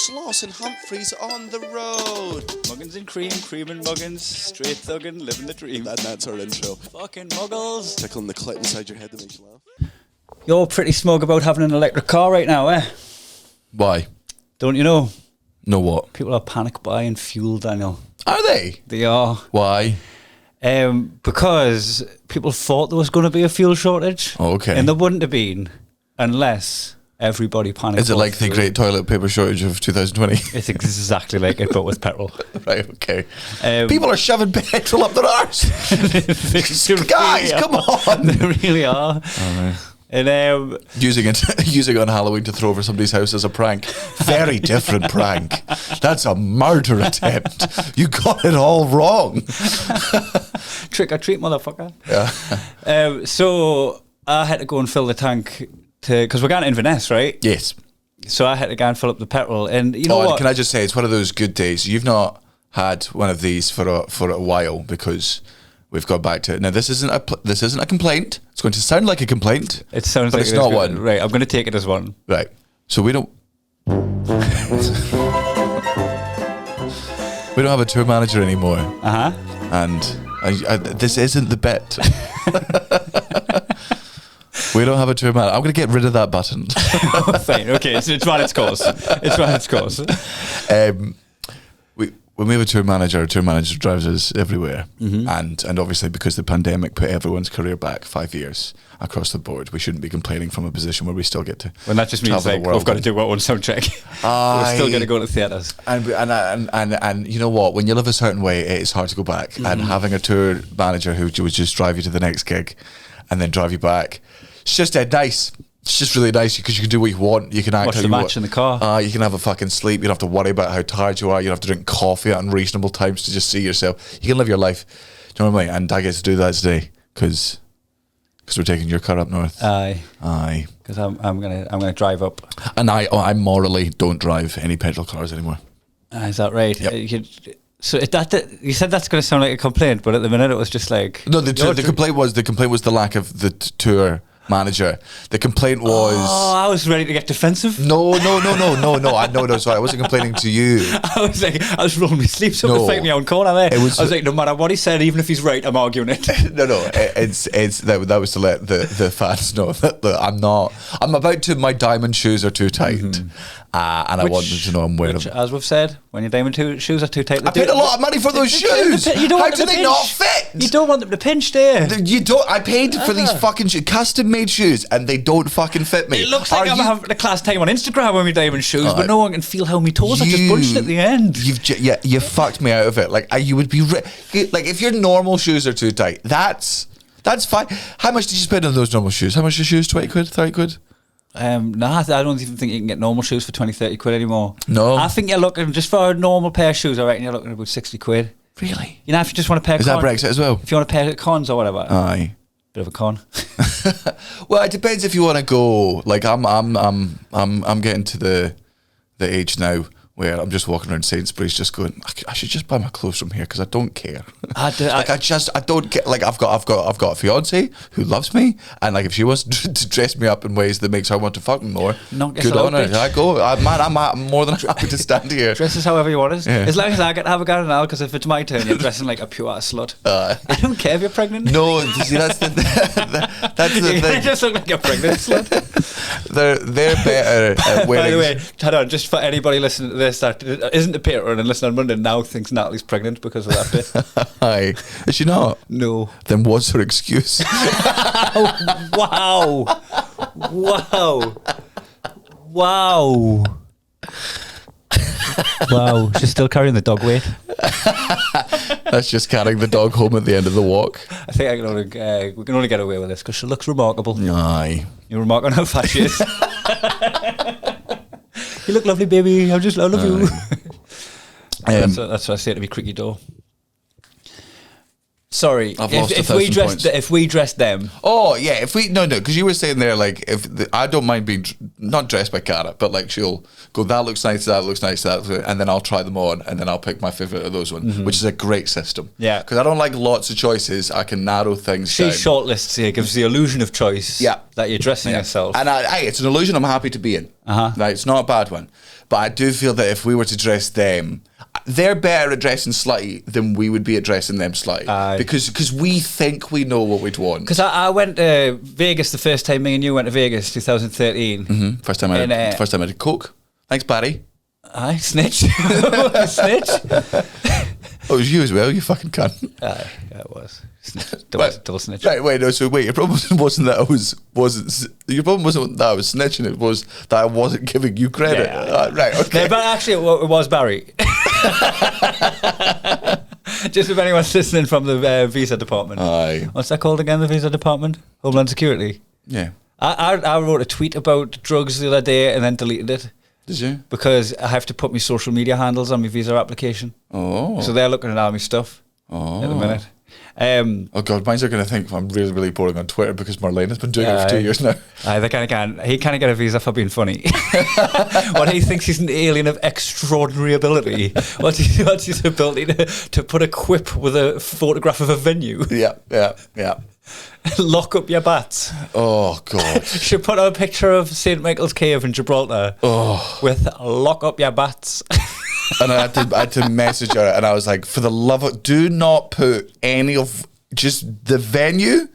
Sloss and Humphries on the road. Muggins and Cream, Cream and Muggins, straight thuggin', living the dream. And that's our intro. Fucking muggles. Tickling the clit inside your head that makes you laugh. You're pretty smug about having an electric car right now, eh? Why? Don't you know? Know what? People are panic buying fuel, Daniel. Are they? They are. Why? Because people thought there was going to be a fuel shortage. Oh, okay. And there wouldn't have been unless everybody panicked. Is it like the great toilet paper shortage of 2020? It's exactly like it, but with petrol. Right, okay. People are shoving petrol up their arse. Guys, come on. They really are. Oh, right. And using it on Halloween to throw over somebody's house as a prank. Very different prank. That's a murder attempt. You got it all wrong. Trick or treat, motherfucker. Yeah. So I had to go and fill the tank because we're going to Inverness, right? Yes. So I had to go and fill up the petrol, and you know what? Can I just say, it's one of those good days. You've not had one of these for a while because we've got back to it. Now this isn't a complaint. It's going to sound like a complaint. It sounds but like it's not one. Right, I'm going to take it as one. Right. So we don't have a tour manager anymore. And this isn't the bit. We don't have a tour manager. I'm going to get rid of that button. Fine. Okay. So it's run its course. It's run its course. When we have a tour manager drives us everywhere. Mm-hmm. And obviously because the pandemic put everyone's career back 5 years across the board, we shouldn't be complaining from a position where we still get to. Well, that just means like we've got to do our own sound check. We're still going to go to theatres. And you know what? When you live a certain way, it's hard to go back. Mm-hmm. And having a tour manager who would just drive you to the next gig and then drive you back, it's just dead nice. It's just really nice because you can do what you want. You can act watch how the you match want. In the car. You can have a fucking sleep. You don't have to worry about how tired you are. You don't have to drink coffee at unreasonable times to just see yourself. You can live your life. Do you know what I mean? And I get to do that today because we're taking your car up north. Aye. Because I'm gonna drive up. And I morally don't drive any petrol cars anymore. Is that right? Yep. You said that's going to sound like a complaint, but at the minute it was just like no. The complaint was the lack of the tour manager. The complaint was. Oh, I was ready to get defensive. No. Sorry, I wasn't complaining to you. I was rolling my sleeves up to fight my own corner there. I was like, no matter what he said, even if he's right, I'm arguing it. No. That was to let the fans know that I'm about to. My diamond shoes are too tight, and I want them to know I'm wearing them. As we've said, when your diamond shoes are too tight, I paid a lot of money for those shoes. How do they not fit? You don't want them to pinch, do you? You don't. I paid for these fucking custom-made shoes, and they don't fucking fit me. It looks like I'm having a class time on Instagram with my diamond shoes, but no one can feel how my toes are just bunched at the end. You fucked me out of it. Like you would be like if your normal shoes are too tight, that's fine. How much did you spend on those normal shoes? How much are shoes? 20 quid, 30 quid? Nah, I don't even think you can get normal shoes for 20, 30 quid anymore. No. I think you're looking, just for a normal pair of shoes, I reckon you're looking at about 60 quid. Really? You know, if you just want a pair of Is that Brexit as well? If you want a pair of cons or whatever. Aye. Bit of a con. Well, it depends if you want to go. Like I'm getting to the age now where I'm just walking around Sainsbury's just going, I should just buy my clothes from here because I don't care. I don't care. Like I've got a fiance who loves me, and like if she wants to dress me up in ways that makes her want to fuck me more, good on her. I go, I'm more than happy to stand here. Dress as however you want it. Yeah. As long as I get to have a go now, because if it's my turn, you're dressing like a pure slut. I don't care if you're pregnant. No, see that's the thing. You just look like a pregnant slut. They're better at wearing. By the way, hold on, just for anybody listening to this that isn't a patron and listening on Monday now thinks Natalie's pregnant because of that bit. Hi. Is she not? No. Then what's her excuse? Wow. Wow. She's still carrying the dog weight. That's just carrying the dog home at the end of the walk. I think we can only get away with this because she looks remarkable. Aye. You're remarkable how fat she is. You look lovely, baby. I love you. That's what I say to me creaky door. Sorry, I've lost if we dressed them. Oh yeah, if we no, because you were saying there like I don't mind being not dressed by Cara, but like she'll go that looks nice, and then I'll try them on, and then I'll pick my favorite of those ones, which is a great system. Yeah, because I don't like lots of choices. I can narrow things down. She shortlists here, gives the illusion of choice. Yeah, that you're dressing yourself, and it's an illusion I'm happy to be in. Right, it's not a bad one. But I do feel that if we were to dress them, they're better at dressing slutty than we would be at dressing them slutty. Because we think we know what we'd want. Because I went to Vegas the first time me and you went to Vegas, 2013. Mm-hmm. First time I did coke. Thanks, Barry. Aye, snitch. Snitch. Oh, it was you as well, you fucking cunt. Aye, yeah, it was. Double snitch. Right, wait, no, so wait, your problem wasn't that I wasn't that I was snitching, it was that I wasn't giving you credit. Yeah. Right, okay. No, but actually it was Barry. Just if anyone's listening from the visa department. Aye. What's that called again, the visa department? Homeland Security. Yeah. I wrote a tweet about drugs the other day and then deleted it. Did you? Because I have to put my social media handles on my visa application. Oh. So they're looking at all my stuff at the minute. Oh God, mine's are going to think I'm really, really boring on Twitter because Marlene has been doing it for 2 years now. They kind of can. He can't get a visa for being funny. What he thinks he's an alien of extraordinary ability. What's his ability to put a quip with a photograph of a venue? Yeah. Lock up your bats. Oh God. Should put a picture of St. Michael's Cave in Gibraltar with lock up your bats. And I had to message her, and I was like, for the love of, do not put any of, just the venue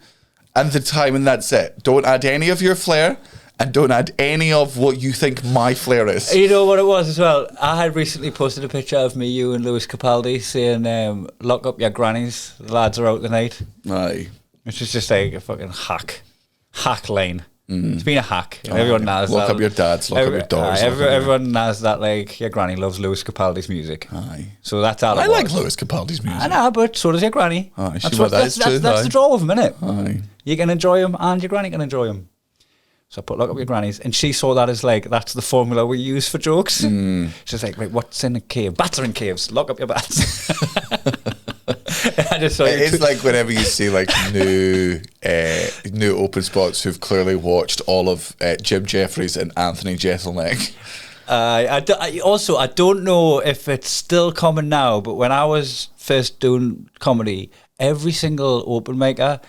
and the time, and that's it. Don't add any of your flair, and don't add any of what you think my flair is. You know what it was as well? I had recently posted a picture of me, you and Lewis Capaldi saying, lock up your grannies, the lads are out tonight. Aye. Which is just like a fucking hack lane. It's been a hack. Everyone knows that. Lock up your dads, lock up your daughters. Everyone knows that, like, your granny loves Lewis Capaldi's music. Aye. So that's all I like Lewis Capaldi's music. I know, but so does your granny. Aye, That's the draw of them, innit? Aye. You can enjoy them and your granny can enjoy them. So I put lock up your grannies, and she saw that as like, that's the formula we use for jokes. She's like, what's in a cave? Bats are in caves. Lock up your bats. I just saw it's like whenever you see like new open spots who've clearly watched all of Jim Jeffries and Anthony Jeselnik. I don't know if it's still common now, but when I was first doing comedy, every single open micer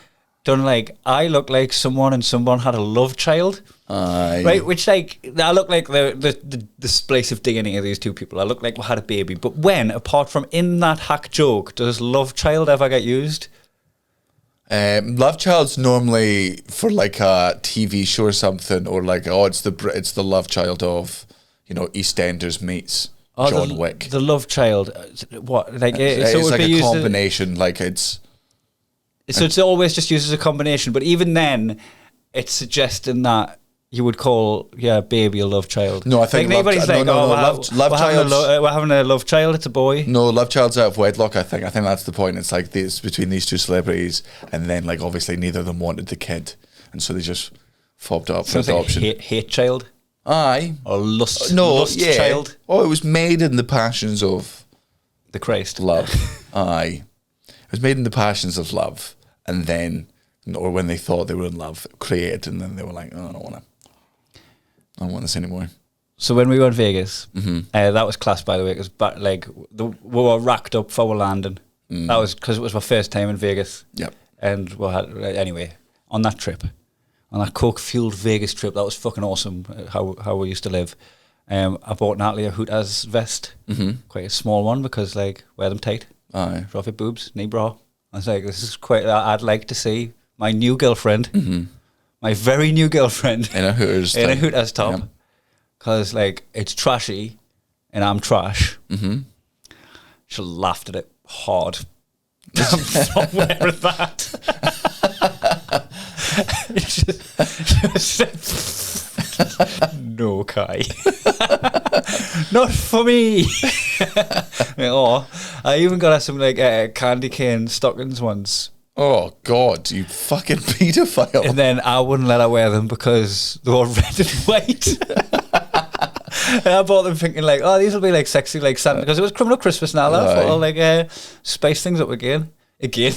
done like, I look like someone and someone had a love child. Right, which like, I look like the splice of DNA of these two people. I look like we had a baby. But when, apart from in that hack joke, does love child ever get used? Love child's normally for like a TV show or something, or like, it's the love child of, EastEnders meets John Wick. The love child, what? Like it's like a combination. So it's always just used as a combination. But even then, it's suggesting that you would call baby a love child. No, I think nobody's like, love child. We're having a love child. It's a boy. No, love child's out of wedlock. I think that's the point. It's like this between these two celebrities, and then like obviously neither of them wanted the kid, and so they just fobbed up for adoption. Like hate child. Aye, or lust child. Oh, it was made in the passions of the Christ love. Aye, it was made in the passions of love, and then, or when they thought they were in love, created, and then they were like, oh, I don't want this anymore. So when we were in Vegas, that was class, by the way, because we were racked up for our landing. That was because it was my first time in Vegas. Yep. And anyway, on that trip, on that coke-fueled Vegas trip, that was fucking awesome, how we used to live. I bought Natalie a Hooters vest, quite a small one, because wear them tight. Aye. Drop your boobs, knee bra. I was like, this is quite, I'd like to see my new girlfriend, my very new girlfriend, in a Hooters top, because it's trashy, and I'm trash. She laughed at it hard. I'm not wearing that. No, Kai. Not for me. I even got her some candy cane stockings once. Oh God, you fucking paedophile. And then I wouldn't let her wear them because they were red and white. And I bought them thinking these will be sexy Santa, because it was coming up Christmas now. I thought I'll spice things up again. Again.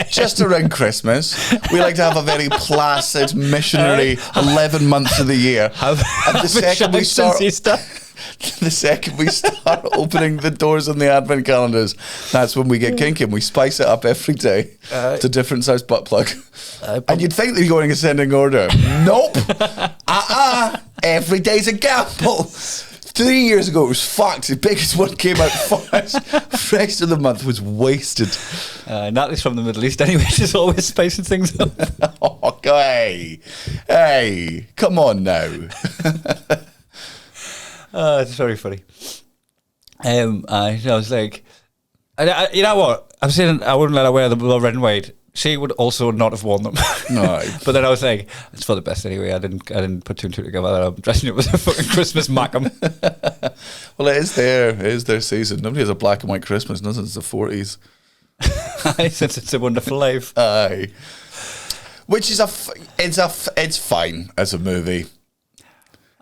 Just around Christmas, we like to have a very placid missionary 11 months of the year. And the second we start opening the doors on the advent calendars, that's when we get kinky, and we spice it up every day to different size butt plug. And you'd think they'd be going in ascending order. Nope. Every day's a gamble. 3 years ago, it was fucked. The biggest one came out first. The rest of the month was wasted. Natalie's from the Middle East anyway. She's always spicing things up. Oh, hey, come on now. It's very funny. I was like, you know what? I'm saying I wouldn't let her wear the red and white. She would also not have worn them. No. But then I was like, it's for the best anyway. I didn't put two and two together. I'm dressing up as a fucking Christmas macam. Well, it is their season. Nobody has a black and white Christmas, not since the 40s. Since It's a Wonderful Life. Aye. Which is it's fine as a movie.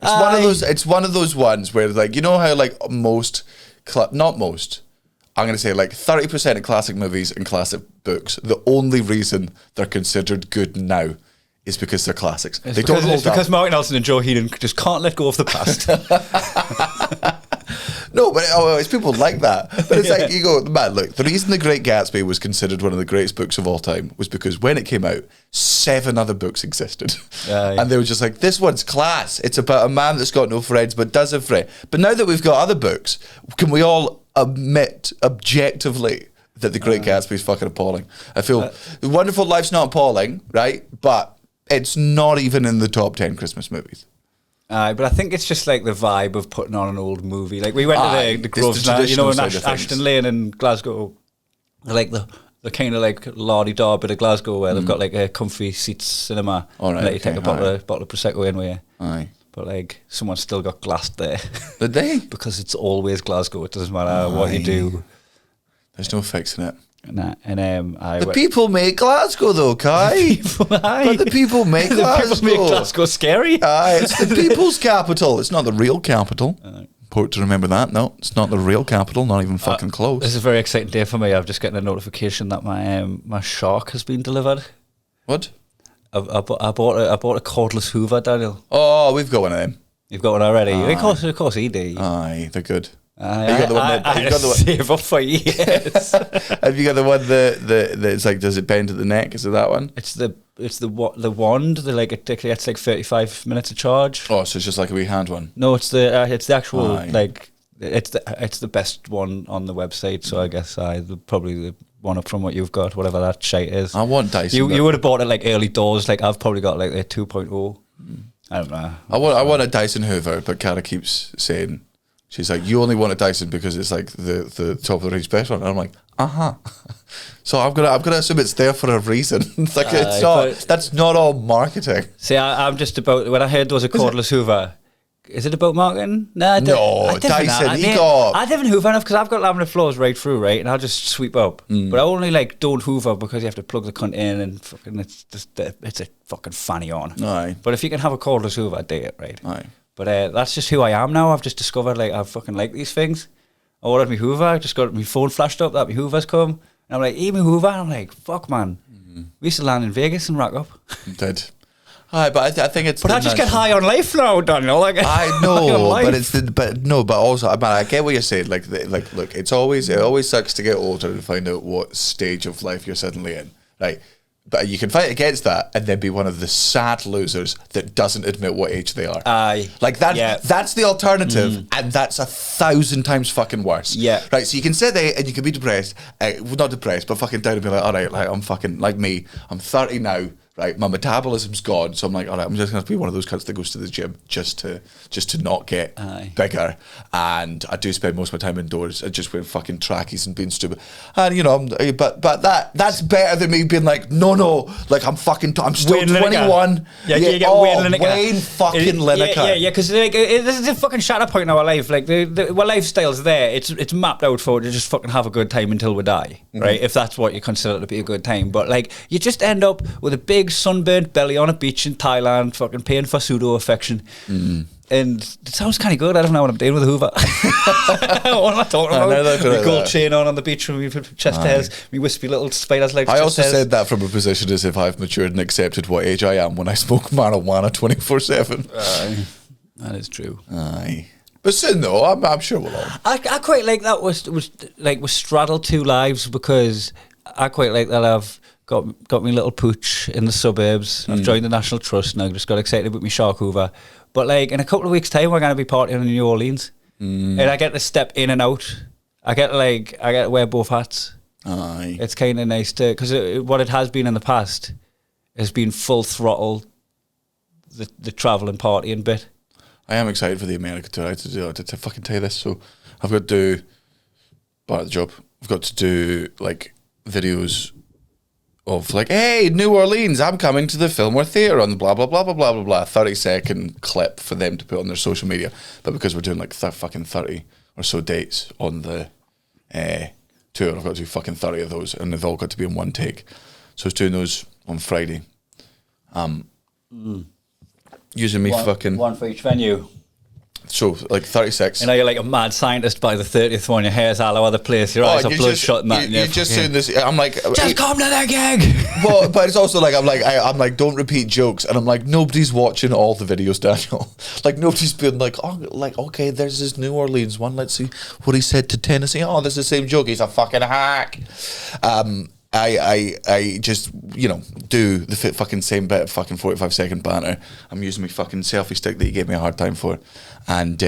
It's one of those ones where, like, you know how, like, not most, I'm going to say like 30% of classic movies and classic books, the only reason they're considered good now is because they're classics. They don't hold up. Because Mark Nelson and Joe Heaton just can't let go of the past. No, but it's people like that. But it's like, you go, man, look, the reason The Great Gatsby was considered one of the greatest books of all time was because when it came out, 7 other books existed. And they were just like, this one's class. It's about a man that's got no friends but does have friends. But now that we've got other books, can we all admit objectively that The Great Gatsby is fucking appalling? I feel The Wonderful Life's not appalling, right? But it's not even in the top 10 Christmas movies. But I think it's just like the vibe of putting on an old movie. Like we went to the Groves, you know, in Ashton Lane in Glasgow. Like the kind of like lardy-dar bit of Glasgow where they've got like a comfy seats cinema. All right, and let you take a bottle of Prosecco in with you. Aye. But like someone's still got glassed there. Did they? Because it's always Glasgow. It doesn't matter what you do. There's no fixing it. Nah, and the people make Glasgow though, Kai. But the people make Glasgow. The people make Glasgow scary. Aye, it's the people's capital. It's not the real capital. Important to remember that. No, it's not the real capital. Not even fucking close. This is a very exciting day for me. I've just gotten a notification that my shark has been delivered. What? I bought a cordless Hoover, Daniel. Oh, we've got one of them. You've got one already. Of course, he did. Aye, they're good. I had to save up for years. Have you got the one that it's like, does it bend at the neck? Is it that one? It's the wand. It's like 35 minutes of charge. Oh, so it's just like a wee hand one. No, it's the actual like it's the best one on the website. So I guess probably the one up from what you've got, whatever that shite is. I want Dyson. You would have bought it like early doors. Like I've probably got like a 2.0. I don't know. I want a Dyson Hoover, but Cara keeps saying, she's like, you only want a Dyson because it's like the top of the range best one. And I'm like, So I'm gonna assume it's there for a reason. It's like it's not. That's not all marketing. See, I'm just about, when I heard there was a cordless Hoover. Is it about marketing? No, Dyson. I haven't Hoover enough because I've got laminate floors right through, right, and I'll just sweep up. But I only like don't Hoover because you have to plug the cunt in and fucking it's a fucking fanny on. Aye. But if you can have a cordless Hoover, I dig it, right? Aye. But that's just who I am now. I've just discovered like I fucking like these things. I ordered me Hoover. I just got my phone flashed up that my Hoover's come, and I'm like, "Hey, me Hoover." And I'm like, "Fuck, man." We used to land in Vegas and rack up. Did. Aye, but I think it's. But I just get high on life now, Daniel. Like I know, but also, I get what you're saying. Like, look, it always sucks to get older and find out what stage of life you're suddenly in, right? But you can fight against that and then be one of the sad losers that doesn't admit what age they are. Aye. Like that. Yeah. That's the alternative, and that's 1,000 times fucking worse. Yeah. Right. So you can sit there and you can be depressed, not depressed, but fucking down and be like, all right, like I'm fucking like me. I'm 30 now. Right, my metabolism's gone, so I'm like, all right, I'm just gonna have to be one of those cunts that goes to the gym just to not get bigger. And I do spend most of my time indoors, just wearing fucking trackies and being stupid. And you know, but that's better than me being like, no, like I'm still Wayne 21. Yeah, you get Wayne Lineker. Wayne fucking Lineker. Yeah, because like this is a fucking shatter point in our life. Like our lifestyle's there. It's mapped out for to just fucking have a good time until we die, right? If that's what you consider to be a good time. But like, you just end up with a big sunburnt belly on a beach in Thailand, fucking paying for pseudo affection. And it sounds kind of good. I don't know what I'm doing with a Hoover. What am I talking about? The gold chain on the beach with my chest hairs, me wispy little spider's legs. I also said that from a position as if I've matured and accepted what age I am when I smoke marijuana 24/7. That is true. Aye. But soon though, I'm sure we'll all. I quite like that was straddled two lives because I quite like that I've got me little pooch in the suburbs. I've joined the National Trust and I just got excited about my shark hoover. But like in a couple of weeks' time, we're going to be partying in New Orleans, and I get to step in and out. I get to wear both hats. Aye. It's kind of nice to, because what it has been in the past has been full throttle, the travel and partying bit. I am excited for the America tour. I had to do it to fucking tell you this. So I've got to do part of the job. I've got to do like videos of like, hey, New Orleans, I'm coming to the Fillmore Theatre on blah blah blah blah blah blah blah. 30-second clip for them to put on their social media. But because we're doing like fucking 30 or so dates on the tour, I've got to do fucking 30 of those, and they've all got to be in one take. So I was doing those on Friday. Using me fucking one for each venue. So like 36. You know, you're like a mad scientist by the 30th one. Your hair's all over the place. Your eyes are bloodshot and that. You're just doing this. I'm like, just come to the gig. Well, but it's also like I'm like, don't repeat jokes, and I'm like, nobody's watching all the videos, Daniel. Like nobody's been like, oh, like okay, there's this New Orleans one. Let's see what he said to Tennessee. Oh, this is the same joke. He's a fucking hack. I just, you know, do the fucking same bit of fucking 45-second banter. I'm using my fucking selfie stick that you gave me a hard time for, and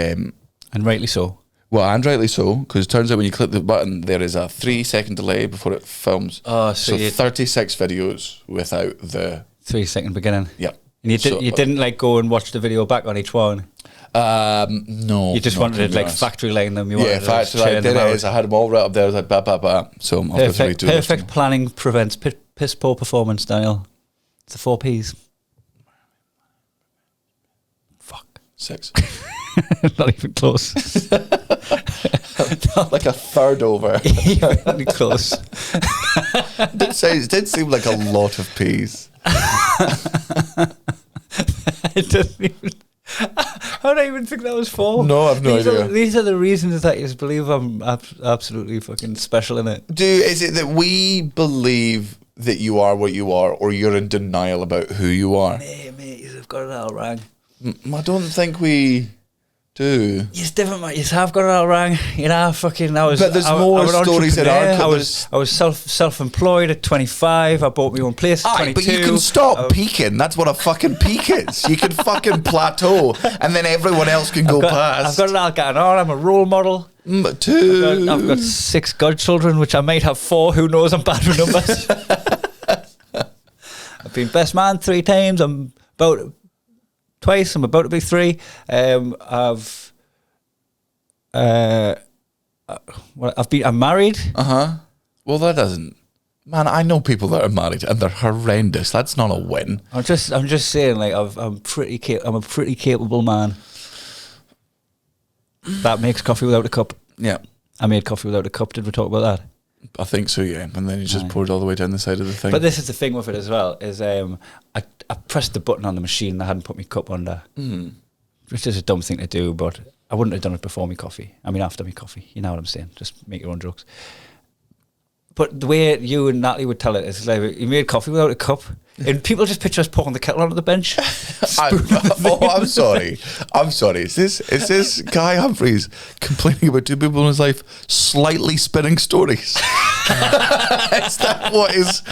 rightly so. Well, and rightly so, because it turns out when you click the button, there is a 3-second delay before it films. Oh, so 36 videos without the 3-second beginning. Yeah. And you didn't like go and watch the video back on each one. No. You just wanted to like factory line them. Factory line. There it is. I had them all right up there. I was like, ba. So I'm perfect planning prevents piss poor performance, Daniel. It's the 4 Ps. Fuck. 6. Not even close. Like a third over. Really close. It did seem like a lot of Ps. It doesn't even. I don't even think that was 4. No, I've no idea. These are the reasons that you believe I'm absolutely fucking special in it. Is it that we believe that you are what you are, or you're in denial about who you are? Mate, you've got it all wrong. I don't think we do. It's different, mate. You have got it all wrong. You know, fucking. But there's more stories in our. I was self-employed at 25. I bought my own place at 22. But you can stop peaking. That's what a fucking peak is. You can fucking plateau, and then everyone else can go past. I've got it all going on. I'm a role model. But 2. I've got 6 godchildren, which I might have 4. Who knows? I'm bad with numbers. I've been best man 3 times. I'm about twice. I'm about to be 3. I'm married. Well, that doesn't. Man, I know people that are married and they're horrendous. That's not a win. I'm just saying, like I'm a pretty capable man. That makes coffee without a cup. Yeah, I made coffee without a cup. Did we talk about that? I think so. Yeah, and then you just poured all the way down the side of the thing. But this is the thing with it as well. Is I pressed the button on the machine and I hadn't put my cup under, which is a dumb thing to do. But I wouldn't have done it before my coffee. I mean, after my coffee. You know what I'm saying? Just make your own jokes. But the way you and Natalie would tell it is like, you made coffee without a cup. And people just picture us pouring the kettle onto the bench. I'm sorry. Is this Guy Humphries complaining about 2 people in his life slightly spinning stories? Is that what is?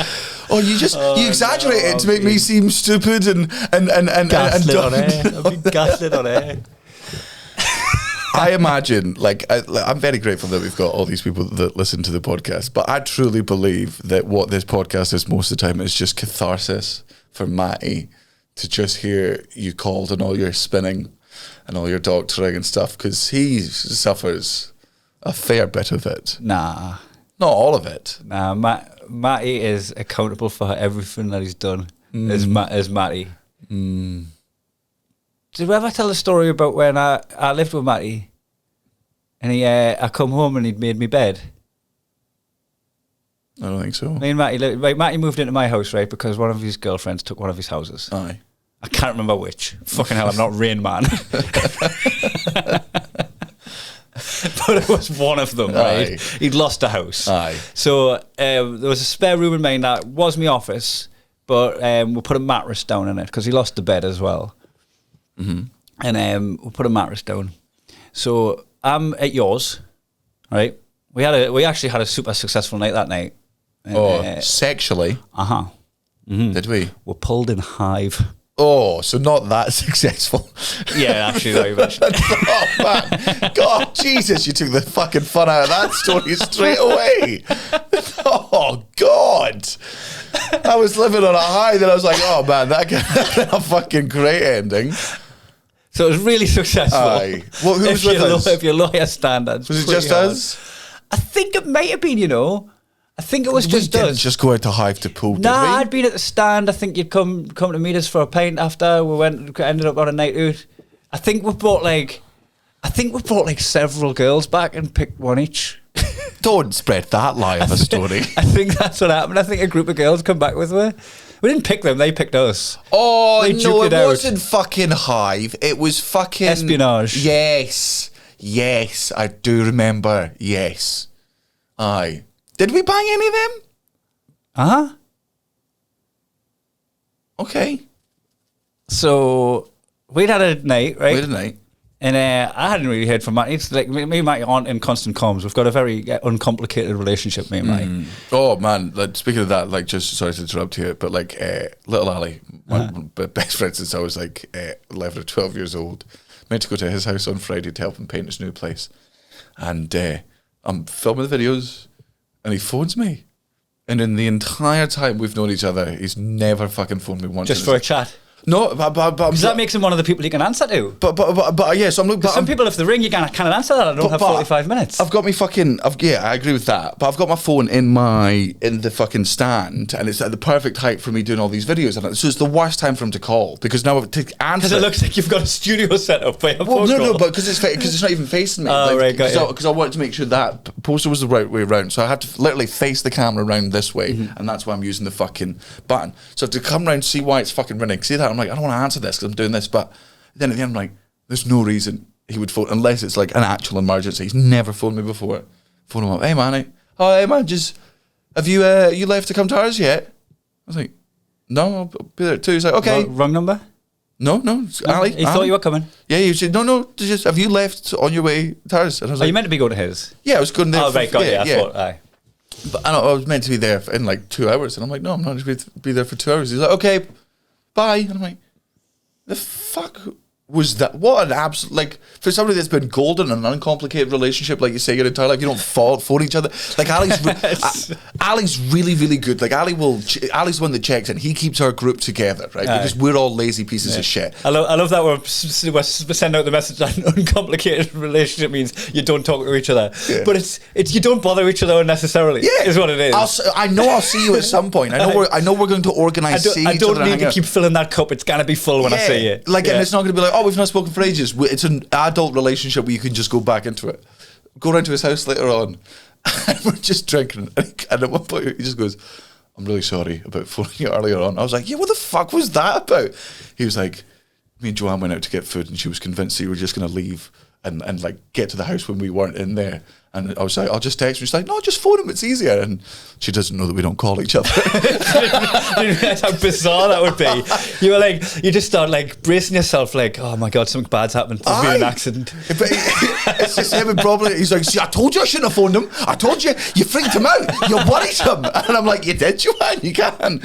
Oh, you exaggerate it to make me seem stupid and gaslit on air. I've been gaslit on air. I imagine, I'm very grateful that we've got all these people that listen to the podcast, but I truly believe that what this podcast is most of the time is just catharsis for Matty to just hear you called and all your spinning and all your doctoring and stuff, because he suffers a fair bit of it. Nah. Not all of it. Nah, Matty is accountable for everything that he's done as Matty. Did we ever tell the story about when I lived with Matty and I come home and he'd made me bed? I don't think so. Me and Matty, Matty moved into my house, right, because one of his girlfriends took one of his houses. Aye. I can't remember which. Fucking hell, I'm not Rain Man. But it was one of them, right? Aye. He'd lost a house. Aye. So there was a spare room in mine that was my office, but we put a mattress down in it because he lost the bed as well. Mm-hmm. And we put a mattress down. So I'm at yours, right? We actually had a super successful night that night. And, sexually. Did we? We're pulled in hive. Oh, so not that successful. Yeah, actually, though, you mentioned it. Oh, man. God, Jesus, you took the fucking fun out of that story straight away. Oh, God. I was living on a high, then I was like, oh, man, that could have been a fucking great ending. So it was really successful. Aye. Well, who was with us? If your lawyer standards. Was it just us? I think it might have been, you know. I think it was We just didn't us. just go out to Hive to pool, did Nah, we? I'd been at the stand. I think you'd come to meet us for a pint after. We ended up on a night out. I think we brought like several girls back and picked one each. Don't spread that lie of a story. I think that's what happened. I think a group of girls come back with me. We didn't pick them, they picked us. Oh, They no, duked it it out. wasn't fucking Hive. It was fucking... Espionage. Yes, I do remember. Yes. Aye. Did we bang any of them? Uh-huh. Okay. So we'd had a night, right? Wait a night. And I hadn't really heard from Matty. It's like me and Matty aren't in constant comms. We've got a very uncomplicated relationship, me and Matty. Oh, man. Like, speaking of that, like, just sorry to interrupt you, but like, little Ali, one of my best friend since I was like 11 or 12 years old, meant to go to his house on Friday to help him paint his new place. And I'm filming the videos, and he phones me. And in the entire time we've known each other, he's never fucking phoned me once. Just for a chat. No, but Because that makes him one of the people you can answer to. But yeah, so I'm looking. Some people, if they ring, you can't answer that. I don't have 45 minutes. I've got me fucking. Yeah, I agree with that. But I've got my phone in the fucking stand, and it's at the perfect height for me doing all these videos. And so it's the worst time for him to call because now to answer. Because it looks like you've got a studio set up. Well, no, but because it's not even facing me. Oh, right, got you. Because I wanted to make sure that poster was the right way around, so I had to literally face the camera around this way, and that's why I'm using the fucking button. So I have to come around, see why it's fucking ringing. See that? I'm like, I don't want to answer this because I'm doing this, but then at the end I'm like, there's no reason he would phone unless it's like an actual emergency. He's never phoned me before. Phone him up, hey Manny, oh hey man, just have you you left to come to ours yet? I was like, no, I'll be there too. He's like, okay. Wrong number? No, it's Ali. He thought you were coming. Yeah, he said, no, just have you left on your way to ours? And I was Are like, you meant to be going to his? yeah, I was going there. Oh, right, got you. I thought, aye. But I was meant to be there in like 2 hours, and I'm like, no, I'm not going to be there for 2 hours. He's like, okay, bye. And I'm like, the fuck was that? What an absolute, like, for somebody that's been golden in an uncomplicated relationship, like you say, your entire life, you don't fall for each other. Like, Ali's really, really good. Like, Ali's the one that checks in. He keeps our group together, right? Aye. Because we're all lazy pieces of shit. I love that we're sending out the message that an uncomplicated relationship means you don't talk to each other. Yeah. But it's you don't bother each other unnecessarily. Yeah, is what it is. I know I'll see you at some point. I know we're going to organise seeing I each don't other. need to keep filling that cup. It's gonna be full when I see you. Like, and it's not going to be like, oh, we've not spoken for ages. It's an adult relationship where you can just go back into it. Go round to his house later on, and we're just drinking. And at one point, he just goes, I'm really sorry about phoning you earlier on. I was like, yeah, what the fuck was that about? He was like, me and Joanne went out to get food, and she was convinced that you were just going to leave and like get to the house when we weren't in there. And I was like, I'll just text her. She's like, no, just phone him, it's easier. And she doesn't know that we don't call each other. You didn't realise how bizarre that would be. You were like, you just start like bracing yourself, like, oh my god, something bad's happened. There's been an accident. But it's just him and probably he's like, see, I told you I shouldn't have phoned him. I told you, you freaked him out. You worried him. And I'm like, you did, Joanne, you can.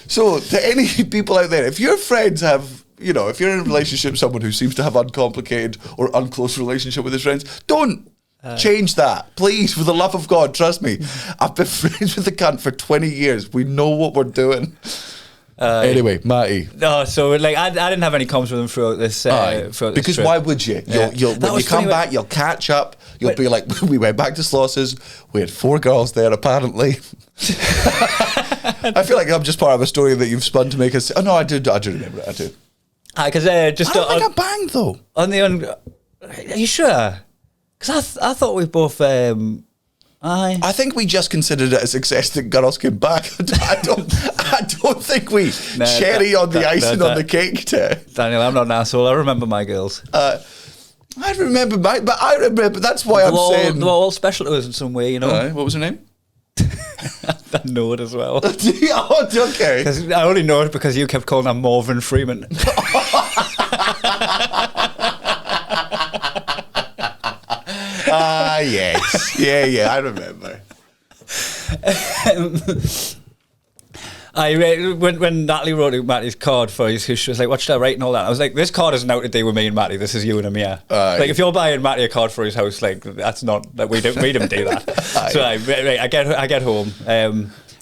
So to any people out there, if your friends have, you know, if you're in a relationship with someone who seems to have uncomplicated or unclose relationship with his friends, don't change that, please, for the love of God. Trust me, I've been friends with the cunt for 20 years. We know what we're doing. Anyway, Matty. No, so like I didn't have any comms with him throughout this. Because trip. why would you? You'll when you come back, you'll catch up. You'll be like, we went back to Sloss's. We had 4 girls there, apparently. I feel like I'm just part of a story that you've spun to make us. Oh no, I do remember it. I do. Because just I don't think I banged though. On the are you sure? Because I thought we both. I think we just considered it a success that girls came back. I don't think we cherry on the icing on the cake. Daniel, I'm not an asshole. I remember my girls. I remember but I remember. That's why I'm saying they were all special to us in some way. You know. What was her name? I know it as well. Oh, okay. I only know it because you kept calling her Morgan Freeman. Yes. Yeah, I remember. When Natalie wrote Matty's card for his, she was like, "What should I write?" and all that. I was like, "This card isn't out to do with me and Matty. This is you and Amir. Like, if you're buying Matty a card for his house, like, that's not that we don't do that." So I get home,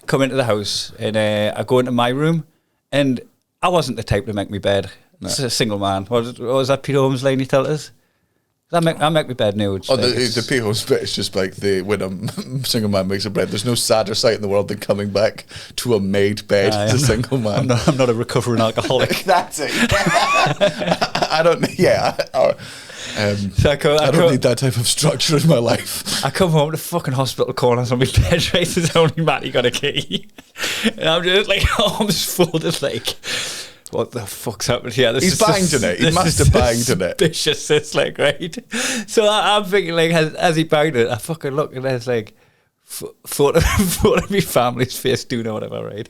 come into the house, and I go into my room, and I wasn't the type to make me bed. No. It's a single man. What was that Peter Holmes line he told us? I make my bed nude. Oh, the Peter Holmes bit is just like when a single man makes a bed. There's no sadder sight in the world than coming back to a made bed as a single man. I'm not a recovering alcoholic. That's it. I don't. Yeah. So I don't need that type of structure in my life. I come home to fucking hospital corners on my bed, right? There's only Matty got a key, and I'm just like arms folded, like, what the fuck's happened here? He's banged in it. He must have banged in it. Suspicious, it's like, right? So I'm thinking, like, as he banged it, I fucking look and there's like photo of my family's face doing or whatever, right?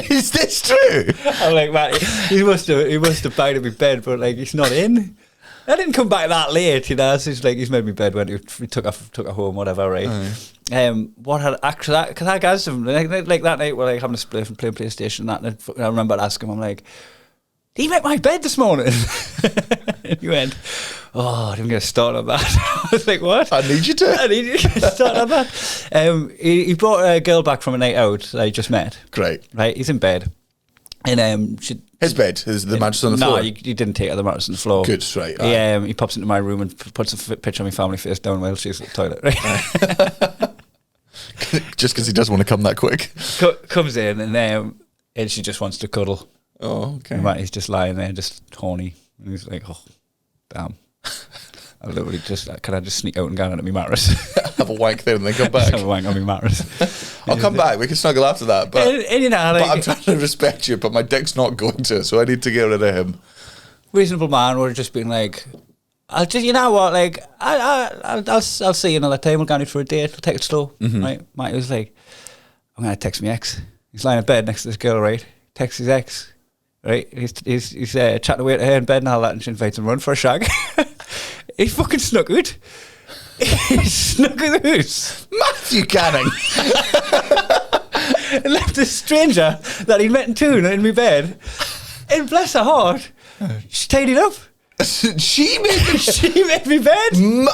Is this true? I'm like, Matty, he must have banged in my bed, but like, he's not in. I didn't come back that late, you know. So it's like he's made me bed when he took her home, whatever, right? What had actually, because I asked him like that night, we're like having a split and playing PlayStation and that, and I remember asking him, I'm like, "Did you make my bed this morning?" And he went, "Oh, I didn't get started on that." I was like, "What?" I need you to get started on that. He brought a girl back from a night out that I just met. Great, right? He's in bed. And his bed is the mattress on the floor. No, he didn't take the mattress on the floor. Good, right. He pops into my room and puts a picture of my family face down while she's at the toilet. Right? Just because he doesn't want to come that quick. Comes in and she just wants to cuddle. Oh, okay. And he's just lying there, just horny, and he's like, "Oh, damn." I literally can I just sneak out and go into my mattress? Have a wank there and then come back. Have a wank on my mattress. I'll come back. We can snuggle after that. But, and you know, like, but I'm trying to respect you, but my dick's not going to, so I need to get rid of him. Reasonable man would have just been like, "I'll just, you know what, like, I'll see you another time. We'll go out for a date. We'll take it slow." Mm-hmm. Right? Mike was like, "I'm going to text my ex." He's lying in bed next to this girl, right? Texts his ex. Right, he's chatting away to her in bed and all that, and she invites him run for a shag. He fucking snuck out. He snuck out the house. Matthew Canning. And left a stranger that he'd met in town in my bed. And bless her heart, she tidied up. She made me bed.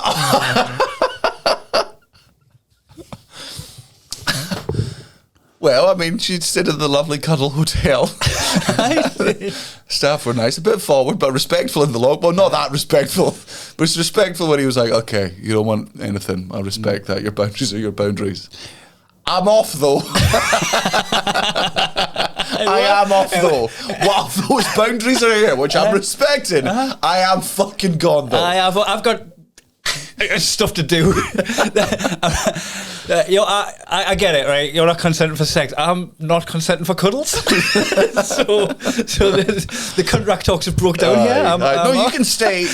Well, I mean, she stayed at the lovely Cuddle Hotel. Staff were nice, a bit forward, but respectful in the log. Well, not that respectful, but it's respectful when he was like, "Okay, you don't want anything. I respect that. Your boundaries are your boundaries." I'm off, though. I am off, though. While those boundaries are here, which I'm respecting, I am fucking gone, though. I've got stuff to do. I get it, right? You're not consenting for sex. I'm not consenting for cuddles. so the contract talks have broke down here. No, you can stay.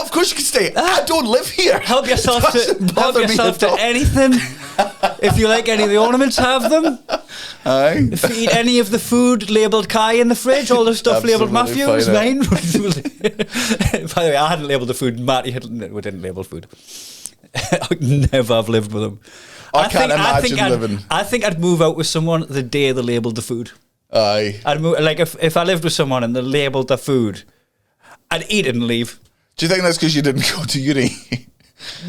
Of course you can stay. I don't live here. Help yourself to anything. If you like any of the ornaments, have them. Aye. If you eat any of the food labelled Kai in the fridge, all the stuff labelled Matthew is mine. By the way, I hadn't labelled the food. Matty didn't label food. I'd never have lived with him. I can't imagine living. I think I'd move out with someone the day they labelled the food. Aye. I'd move, like if I lived with someone and they labelled the food, I'd eat it and leave. Do you think that's because you didn't go to uni?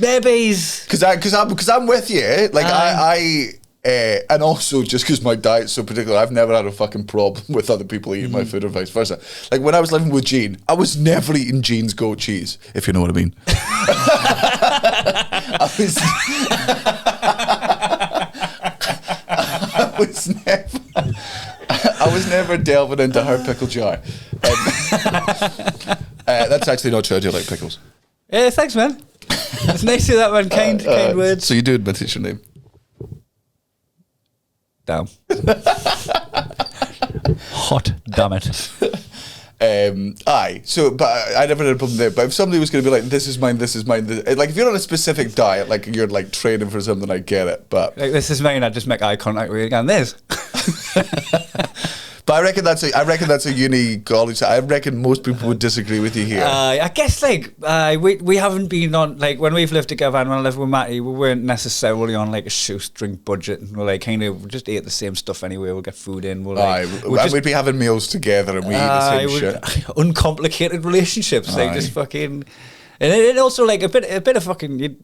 Maybe. Because I'm with you. Like and also just because my diet's so particular, I've never had a fucking problem with other people eating my food or vice versa. Like when I was living with Jean, I was never eating Jean's goat cheese, if you know what I mean. I was never delving into her pickle jar. That's actually not true. I do like pickles. Yeah, thanks, man. It's nice to hear that, man. Kind words. So you do admit it's your name? Damn. Hot damn it. Aye. So, but I never had a problem there. But if somebody was going to be like, "This is mine, this is mine," like if you're on a specific diet, like you're like training for something, I get it. But like, this is mine. I just make eye contact with you again. This. But I reckon that's a uni college. I reckon most people would disagree with you here. I guess we haven't been on, like, when we've lived together and when I lived with Matty, we weren't necessarily on like a shoestring budget, and we're like kind of we just ate the same stuff anyway. We'll get food in. We'd be having meals together and we eat the same shit. Uncomplicated relationships, like just fucking, and it also like a bit of fucking.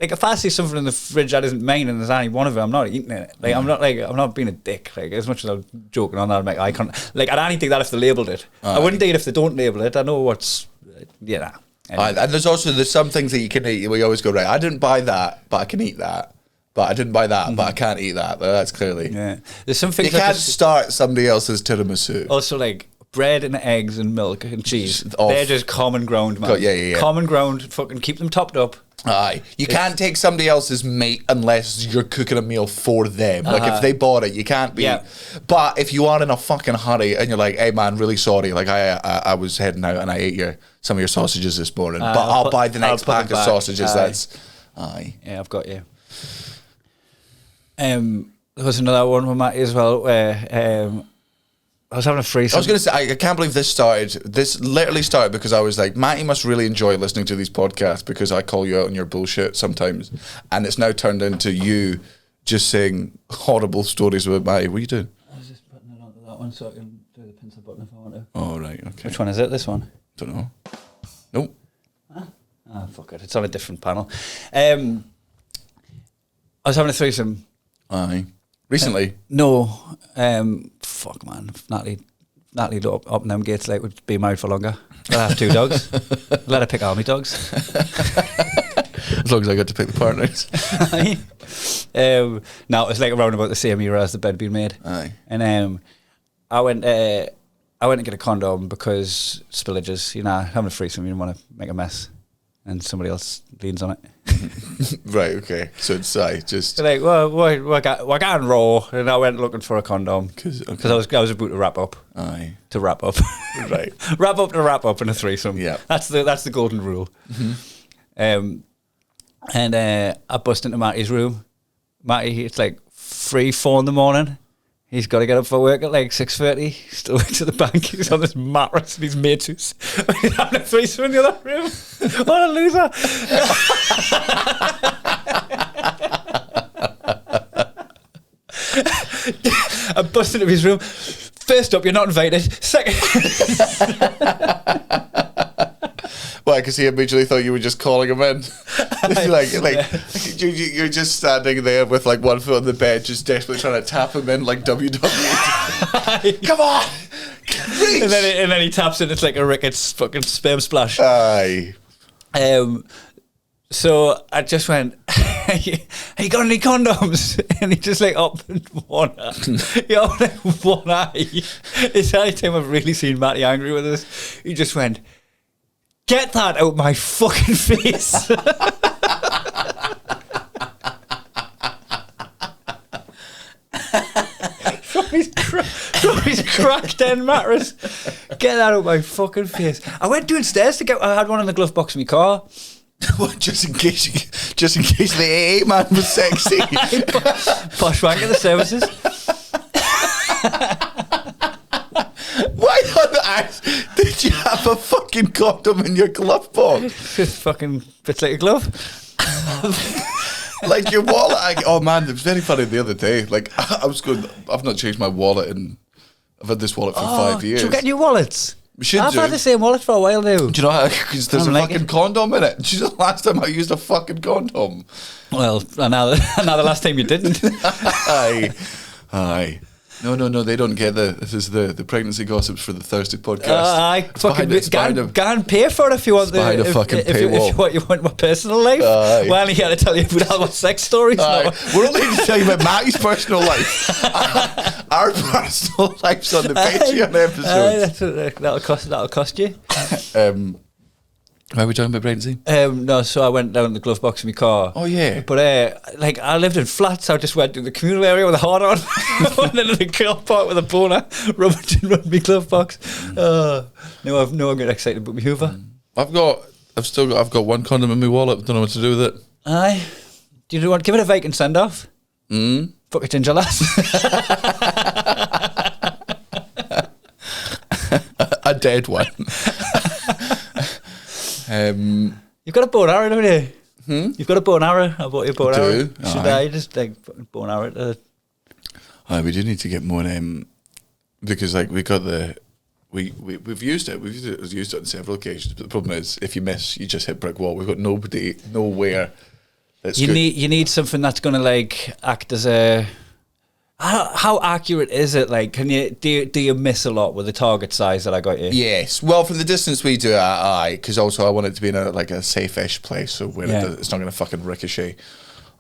Like if I see something in the fridge that isn't mine and there's only one of it, I'm not eating it. Like I'm not being a dick. Like as much as I'm joking on that, I'm like I can't. Like I'd only think that if they labelled it. I wouldn't think it if they don't label it. I know what's Anyway. And there's some things that you can eat. We always go right. I didn't buy that, but I can eat that. But I didn't buy that, but I can't eat that. That's clearly. Yeah. There's some things you can't start somebody else's tiramisu. Also, like bread and eggs and milk and cheese. They're just common ground, man. Yeah. Common ground. Fucking keep them topped up. Aye. You can't take somebody else's meat unless you're cooking a meal for them. Like if they bought it, you can't be. Yeah. But if you are in a fucking hurry and you're like, hey man, really sorry. Like I was heading out and I ate some of your sausages this morning. But I'll buy the next pack of sausages. That's Yeah, I've got you. There was another one with Matty as well where I was having a threesome. I was going to say, I can't believe this started. This literally started because I was like, Matty must really enjoy listening to these podcasts because I call you out on your bullshit sometimes. And it's now turned into you just saying horrible stories about Matty. What are you doing? I was just putting it onto that one so I can do the pencil button if I want to. Oh, right, okay. Which one is it? This one? Don't know. Nope. Fuck it. It's on a different panel. I was having a threesome. Aye. Recently? No. Fuck, man. Natalie up in them gates like would be married for longer. I'll have 2 dogs. Let her pick army dogs. As long as I got to pick the partners. No, it's like around about the same era as the bed being made. Aye. And I went to get a condom because spillages, having a threesome, you don't want to make a mess. And somebody else leans on it. Right, okay. So it's just... Like, well, we're going raw. And I went looking for a condom. Because I was about to wrap up. Aye. To wrap up. Right. wrap up in a threesome. Yeah. That's the golden rule. Mm-hmm. And I bust into Matty's room. Matty, it's like 3-4 in the morning. He's got to get up for work at like 6:30. Still works at the bank. He's on this mattress and his mates he's having a threesome in the other room. What a loser. I busted into his room. First up, you're not invited. Second... Why? Because he immediately thought you were just calling him in. You're just standing there with like one foot on the bed, just desperately trying to tap him in like WWE. Come on, reach. And then he taps in. It's like a Ricketts fucking sperm splash. Aye. So I just went, hey, you got any condoms? And he just like opened one eye. He opened one eye. It's the only time I've really seen Matty angry with us. He just went, get that out my fucking face. From his cracked end mattress. Get that out my fucking face. I went downstairs I had one in the glove box in my car. What, just in case the AA man was sexy. Posh wank at the services. Why on earth did you have a fucking condom in your glove box? Just fucking fits like a glove. Like your wallet. Oh man, it was very funny the other day. Like I've not changed my wallet and I've had this wallet for 5 years. Should we get new wallets? We should. I've had the same wallet for a while now. Do you know how? Because there's a fucking condom in it. Do you know the last time I used a fucking condom? Well, now the last time you didn't. Aye. No, they don't get this is the pregnancy gossips for the Thursday podcast. I fucking go and pay for it if you want behind a fucking paywall. If you want my personal life. We're only here to tell you about sex stories. No. We're only here to tell you about Matty's personal life. Our personal life's on the Patreon episode. That'll cost you. Why are we talking about pregnancy? No, so I went down the glove box in my car. Oh yeah. But I lived in flats, so I just went to the communal area with a hard on, and then in the car park with a boner, rummaging around my glove box. No, I'm getting excited about my Hoover. I've got one condom in my wallet. Don't know what to do with it. Aye. Do you want to give it a vacant send off? Fuck a ginger lass. dead one. You've got a bow and arrow, don't you? You've got a bow and arrow. I bought you a bow and arrow. Should I just like bow and arrow? We do need to get more because like we got the we've used it. We've used it on several occasions. But the problem is, if you miss, you just hit brick wall. We've got nowhere. You need something that's going to like act as a. How accurate is it? Like, do you miss a lot with the target size that I got you? Yes. Well, from the distance we do, because also I want it to be in a safe-ish place, so where it's not going to fucking ricochet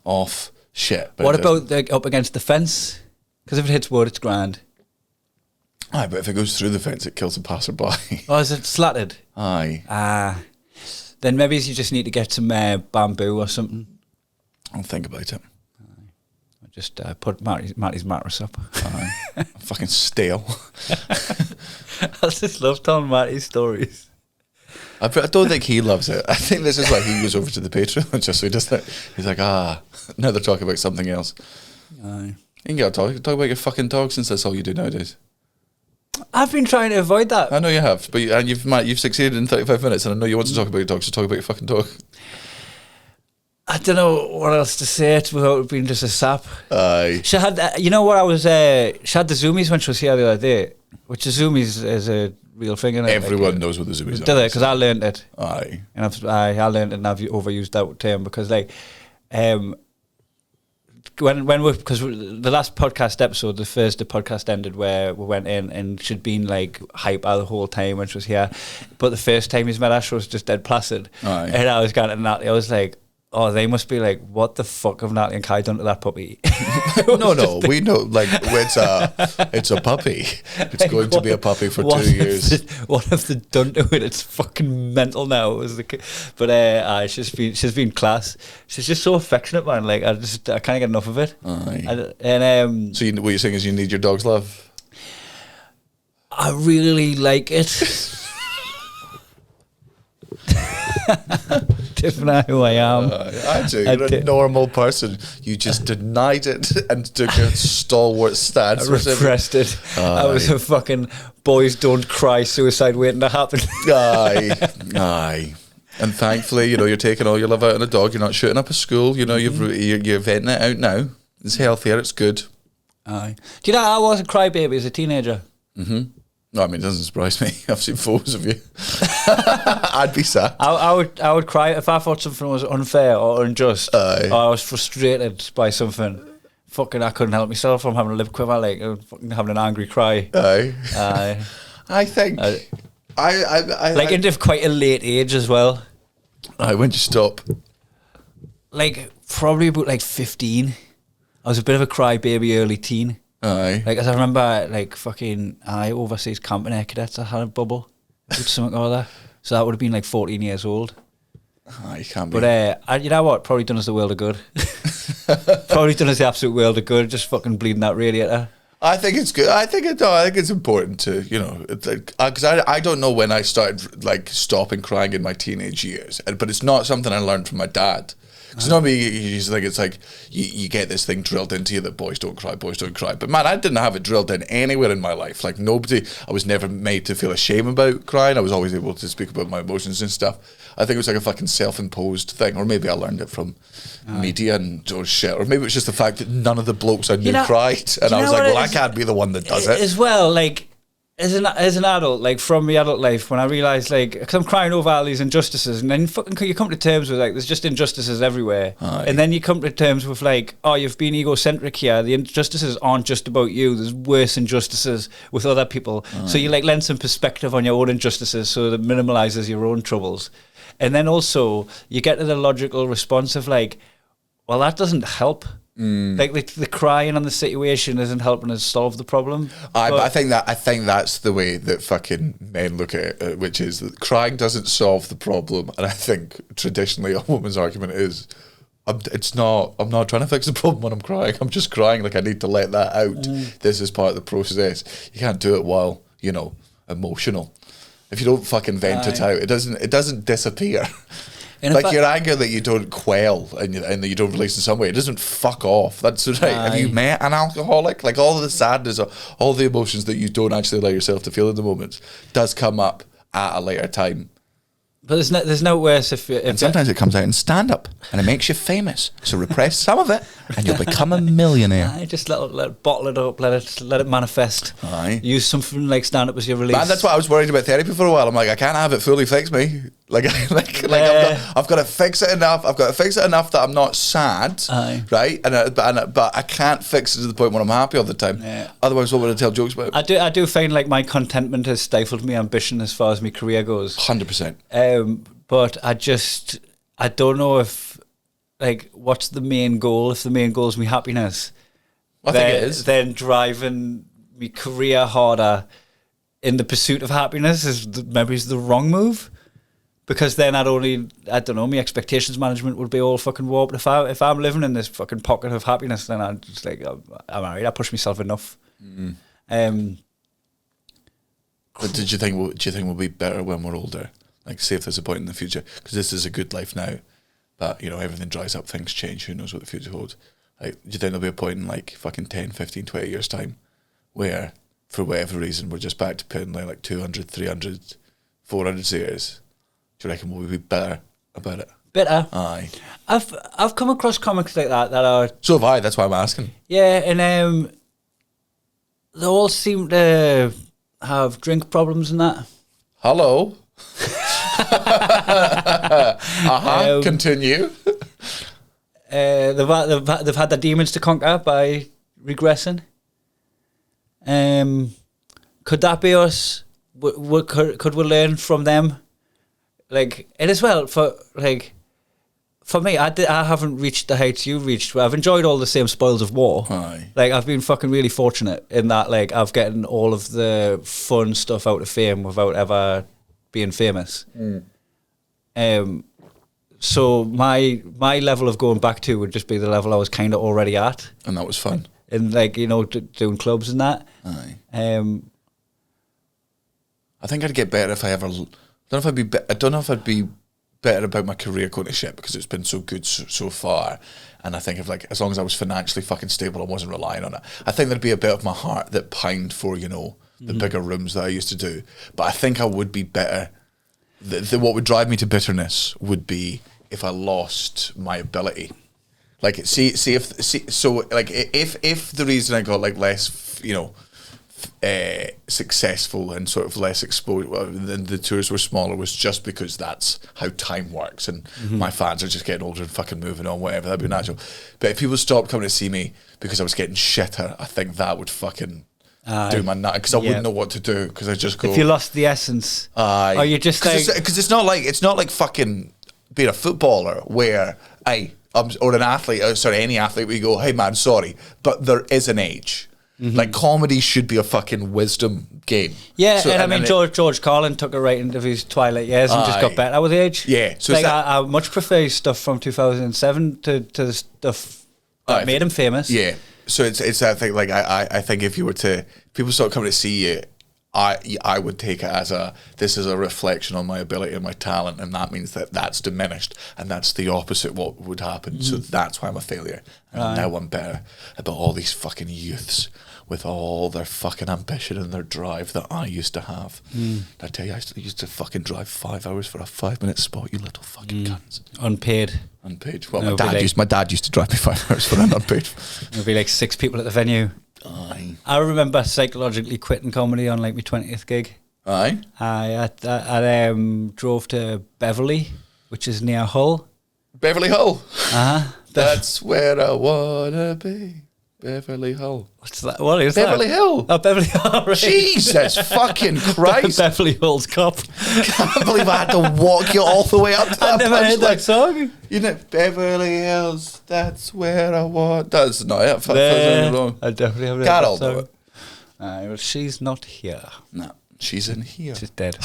off shit. But what about up against the fence? Because if it hits wood, it's grand. Aye, but if it goes through the fence, it kills the passerby. Oh, is it slatted? Aye. Then maybe you just need to get some bamboo or something. I'll think about it. Just put Matty's mattress up. Fucking stale. I just love telling Matty stories. I don't think he loves it. I think this is why he goes over to the Patreon, just so he does that. He's like, now they're talking about something else. Aye. You can go talk about your fucking dog, since that's all you do nowadays. I've been trying to avoid that. I know you have, but you've succeeded in 35 minutes, and I know you want to talk about your dog, so talk about your fucking dog. I don't know what else to say it without being just a sap. Aye. She had, she had the zoomies when she was here the other day, which the zoomies is a real thing, isn't it? Everyone knows what the zoomies are. Do they? Because I learned it. Aye. And I learned it, and I've overused that term because because the last podcast episode, the podcast ended where we went in and she'd been like hyper the whole time when she was here, but the first time he's met her, she was just dead placid. Aye. And I was going to Natalie, I was like, oh, they must be like, what the fuck have Natalie and Kai done to that puppy? No, we know, like, it's a puppy. It's like, going to be a puppy for 2 years. What have they done to it? It's fucking mental now. But she's been class. She's just so affectionate, man. Like, I can't get enough of it. Aye. So what you're saying is you need your dog's love? I really like it. Different who I am. I do. You're a normal person. You just denied it and took a stalwart stance. I repressed it. I was a fucking boys don't cry suicide waiting to happen. Aye. And thankfully, you're taking all your love out on a dog. You're not shooting up a school. You're venting it out now. It's healthier. It's good. Aye. Do you know I was a crybaby as a teenager? Mm-hmm. No, I mean, it doesn't surprise me. I've seen photos of you. I'd be sad. I would cry if I thought something was unfair or unjust. Aye. Or I was frustrated by something. Fucking, I couldn't help myself from having a lip quiver, like fucking having an angry cry. Aye. I think like into quite a late age as well. When did you stop? Like probably about like 15. I was a bit of a crybaby early teen. Aye. Like, as I remember, like, fucking, overseas camping air cadets, I had a bubble with something or other. So that would have been like 14 years old. You can't be. But, you know what? Probably done us the world of good. Probably done us the absolute world of good, just fucking bleeding that radiator. I think it's good. I think it's important to, because I don't know when I started, like, stopping crying in my teenage years. But it's not something I learned from my dad. Because normally it's like you get this thing drilled into you that boys don't cry. But man, I didn't have it drilled in anywhere in my life. Like I was never made to feel ashamed about crying. I was always able to speak about my emotions and stuff. I think it was like a fucking self-imposed thing, or maybe I learned it from media and shit, or maybe it was just the fact that none of the blokes I knew cried, and I was like, well, I can't be the one that does it as well. Like. As an adult, like from my adult life, when I realised, like, because I'm crying over all these injustices, and then fucking you come to terms with, like, there's just injustices everywhere. Aye. And then you come to terms with, like, oh, you've been egocentric here. The injustices aren't just about you. There's worse injustices with other people. Aye. So you, like, lend some perspective on your own injustices so that minimalises your own troubles. And then also, you get to the logical response of, like, well, that doesn't help. Like the crying on the situation isn't helping us solve the problem. But I think that's the way that fucking men look at it, which is that crying doesn't solve the problem. And I think traditionally a woman's argument is, I'm not trying to fix the problem when I'm crying. I'm just crying, like I need to let that out. This is part of the process. You can't do it while emotional. If you don't fucking vent it out, it doesn't disappear. In like fact- your anger that you don't quell and that you don't release in some way, it doesn't fuck off. That's right. Have you met an alcoholic? Like all of the sadness, all the emotions that you don't actually allow yourself to feel in the moment does come up at a later time. But there's no worse if And sometimes it comes out in stand-up and it makes you famous. So repress some of it and you'll become a millionaire. Aye, just let it bottle it up, let it manifest. Aye. Use something like stand-up as your release. Man, that's why I was worried about therapy for a while. I'm like, I can't have it fully fix me. Like I've got to fix it enough. I've got to fix it enough that I'm not sad, Aye. right? But I can't fix it to the point where I'm happy all the time. Yeah. Otherwise, what would I tell jokes about? I do find like my contentment has stifled my ambition as far as my career goes. 100%. But I don't know if like what's the main goal. If the main goal is my happiness, I think it is. Then driving my career harder in the pursuit of happiness maybe is the wrong move. Because then I don't know, my expectations management would be all fucking warped. If I'm living in this fucking pocket of happiness, then I'm just like, I'm alright, I push myself enough. But do you think we'll be better when we're older? Like, say if there's a point in the future, because this is a good life now, but, you know, everything dries up, things change, who knows what the future holds. Like, do you think there'll be a point in, like, fucking 10, 15, 20 years' time where, for whatever reason, we're just back to putting, like 200, 300, 400 series? Do you reckon we'll be better about it? Better. Aye. I've come across comics like that are... So have I, that's why I'm asking. Yeah, and they all seem to have drink problems and that. Hello? Continue. They've had their demons to conquer by regressing. Could that be us? Could we learn from them? Like, and as well for me, I haven't reached the heights you've reached. I've enjoyed all the same spoils of war. Aye. Like, I've been fucking really fortunate in that, like, I've gotten all of the fun stuff out of fame without ever being famous. So my level of going back to would just be the level I was kind of already at, And that was fun. and like, you know, doing clubs and that. Aye. I think I'd get better if I ever. I don't know if I'd be better about my career going to shit because it's been so good so far. And I think if, like, as long as I was financially fucking stable and wasn't relying on it, I think there'd be a bit of my heart that pined for, you know, the bigger rooms that I used to do. But I think I would be better. What would drive me to bitterness would be if I lost my ability. Like, if the reason I got, like, less, you know, successful and sort of less exposed, then the tours were smaller, was just because that's how time works, and my fans are just getting older and fucking moving on, whatever, that'd be natural. But if people stopped coming to see me because I was getting shitter, I think that would fucking do my nut, because I wouldn't know what to do, because I just go, if you lost the essence, aye, or you just like, because it's not like fucking being a footballer where or an athlete, any athlete, we go, hey man, sorry, but there is an age. Like, comedy should be a fucking wisdom game. yeah. So, and I mean, George Carlin took it right into his twilight years and just got better with age. Yeah, so like, I much prefer his stuff from 2007 to the stuff that made him famous. Yeah, so it's that thing. Like, I think if people start coming to see you, I would take it as this is a reflection on my ability and my talent, and that means that's diminished, and that's the opposite what would happen. So that's why I'm a failure, and now I'm better about all these fucking youths with all their fucking ambition and their drive that I used to have. I tell you, I used to fucking drive 5 hours for a 5-minute spot, you little fucking cunts. Unpaid. Well, No, my dad used to drive me 5 hours for an unpaid. There'd be like 6 people at the venue. Aye. I remember psychologically quitting comedy on like my 20th gig. Aye. I drove to Beverly, which is near Hull. Beverly Hill. Uh-huh. That's where I wanna be. Beverly Hill. What's that? What is Beverly that? Hill. Oh, Beverly Hill. Right. Jesus fucking Christ. Beverly Hills Cop. I can't believe I had to walk you all the way up to that. I never heard that song. You know, Beverly Hills, that's where I want. That's not it. That's wrong. I definitely have heard Carol, that do song. Well, she's not here. No, she's in here. She's dead.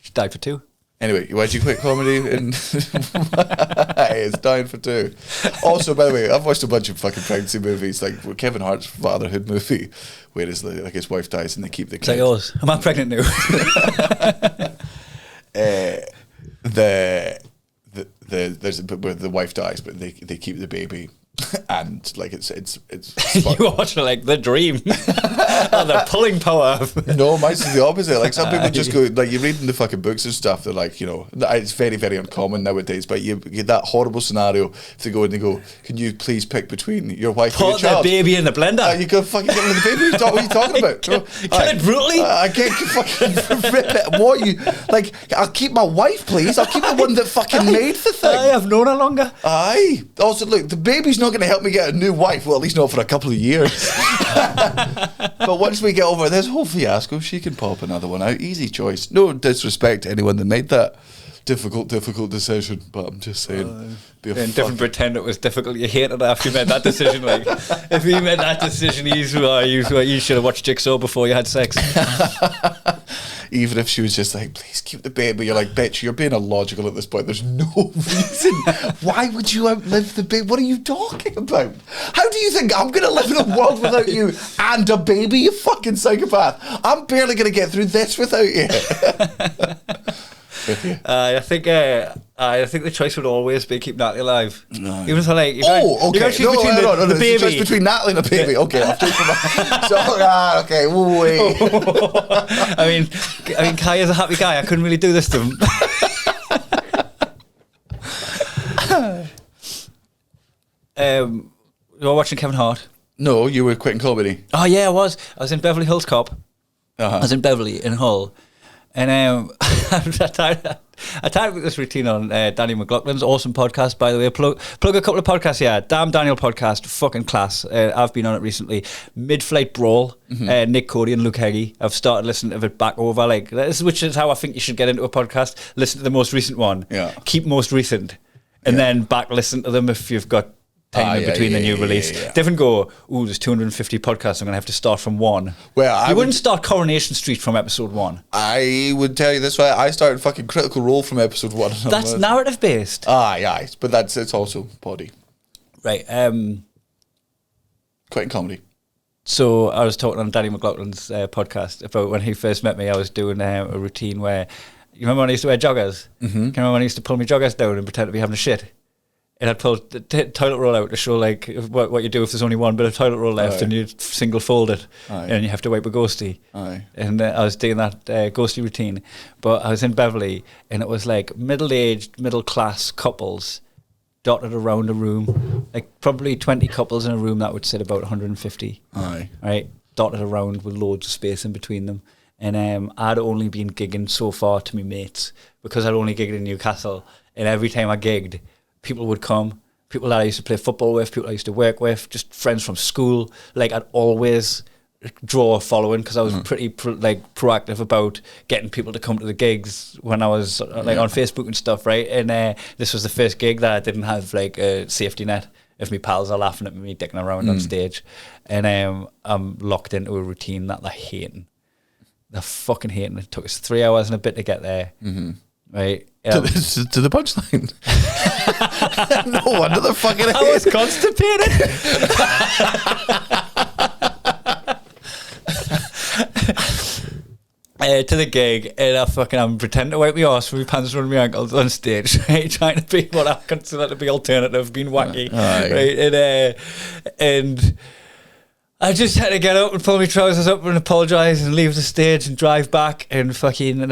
She died for 2. Anyway, why'd you quit comedy? It's dying for 2. Also, by the way, I've watched a bunch of fucking pregnancy movies, like Kevin Hart's fatherhood movie, where his wife dies and they keep the kid. Is that yours? Am I pregnant now? there's a bit where the wife dies, but they keep the baby. And like it's You watch like The Dream. The pulling power. No, mine's the opposite. Like some people just go, like you read in the fucking books and stuff, they're like, you know, it's very, very uncommon nowadays, but you get that horrible scenario if they go and they go, can you please pick between your wife and your child? Put the baby in the blender. You go fucking get rid of the baby. What are you talking about? Kill it brutally? I can't fucking rip it. What you like? I'll keep my wife, please. I'll keep the one that fucking made the thing. I have known her longer. Aye. Also, look, the baby's not going to help me get a new wife. Well, at least not for a couple of years. But once we get over this whole fiasco, she can pop another one out. Easy choice. No disrespect to anyone that made that difficult decision, but I'm just saying. Different pretend it was difficult. You hated it after you made that decision. Like, if you made that decision, you should have watched Jigsaw before you had sex. Even if she was just like, please keep the baby, you're like, bitch, you're being illogical at this point. There's no reason. Why would you outlive the baby? What are you talking about? How do you think I'm going to live in a world without you and a baby, you fucking psychopath? I'm barely going to get through this without you. I think the choice would always be keep Natalie alive. No. Even if like, Okay. No, the the baby. choice between Natalie and a baby. Okay, I've taken my. Okay, wait. I mean, Kai is a happy guy. I couldn't really do this to him. You were watching Kevin Hart. No, you were quitting comedy. Oh yeah, I was. I was in Beverly Hills Cop. Uh-huh. I was in Beverly in Hull, and I tagged this routine on Danny McLaughlin's awesome podcast, by the way. Plug a couple of podcasts here. Damn Daniel podcast, fucking class. I've been on it recently. Mid-Flight Brawl, Nick Cody and Luke Heggie. I've started listening to it back over, which is how I think you should get into a podcast. Listen to the most recent one. Yeah. Keep most recent, and then back listen to them if you've got time in between the new release. Different go, there's 250 podcasts, I'm going to have to start from one. Well, you wouldn't start Coronation Street from episode 1. I would tell you this way, I started fucking Critical Role from episode 1. That's narrative based. Aye, but it's also body. Right. Quitting comedy. So I was talking on Danny McLaughlin's podcast about when he first met me. I was doing a routine where, you remember when I used to wear joggers? Can you remember when I used to pull my joggers down and pretend to be having a shit? And I'd pull the toilet roll out to show like what you do if there's only one bit of toilet roll left. Aye. And you single fold it. Aye. And you have to wipe a ghosty. Aye. And I was doing that ghosty routine, but I was in Beverly and it was like middle-aged, middle-class couples dotted around a room, like probably 20 couples in a room that would sit about 150. Aye. Right, dotted around with loads of space in between them. And I'd only been gigging so far to my mates because I'd only gigged in Newcastle, and every time I gigged, people would come, people that I used to play football with, people I used to work with, just friends from school. Like, I'd always draw a following because I was pretty proactive about getting people to come to the gigs when I was on Facebook and stuff, right? And this was the first gig that I didn't have like a safety net if my pals are laughing at me dicking around on stage. And I'm locked into a routine that they're hating. They're fucking hating. It took us 3 hours and a bit to get there. Right, to the punchline. No wonder they're fucking. I was constipated. To the gig, and I'm pretending to wipe my arse with my pants around my ankles on stage, right? Trying to be what I consider to be alternative, being wacky, right? And I just had to get up and pull my trousers up and apologise and leave the stage and drive back and fucking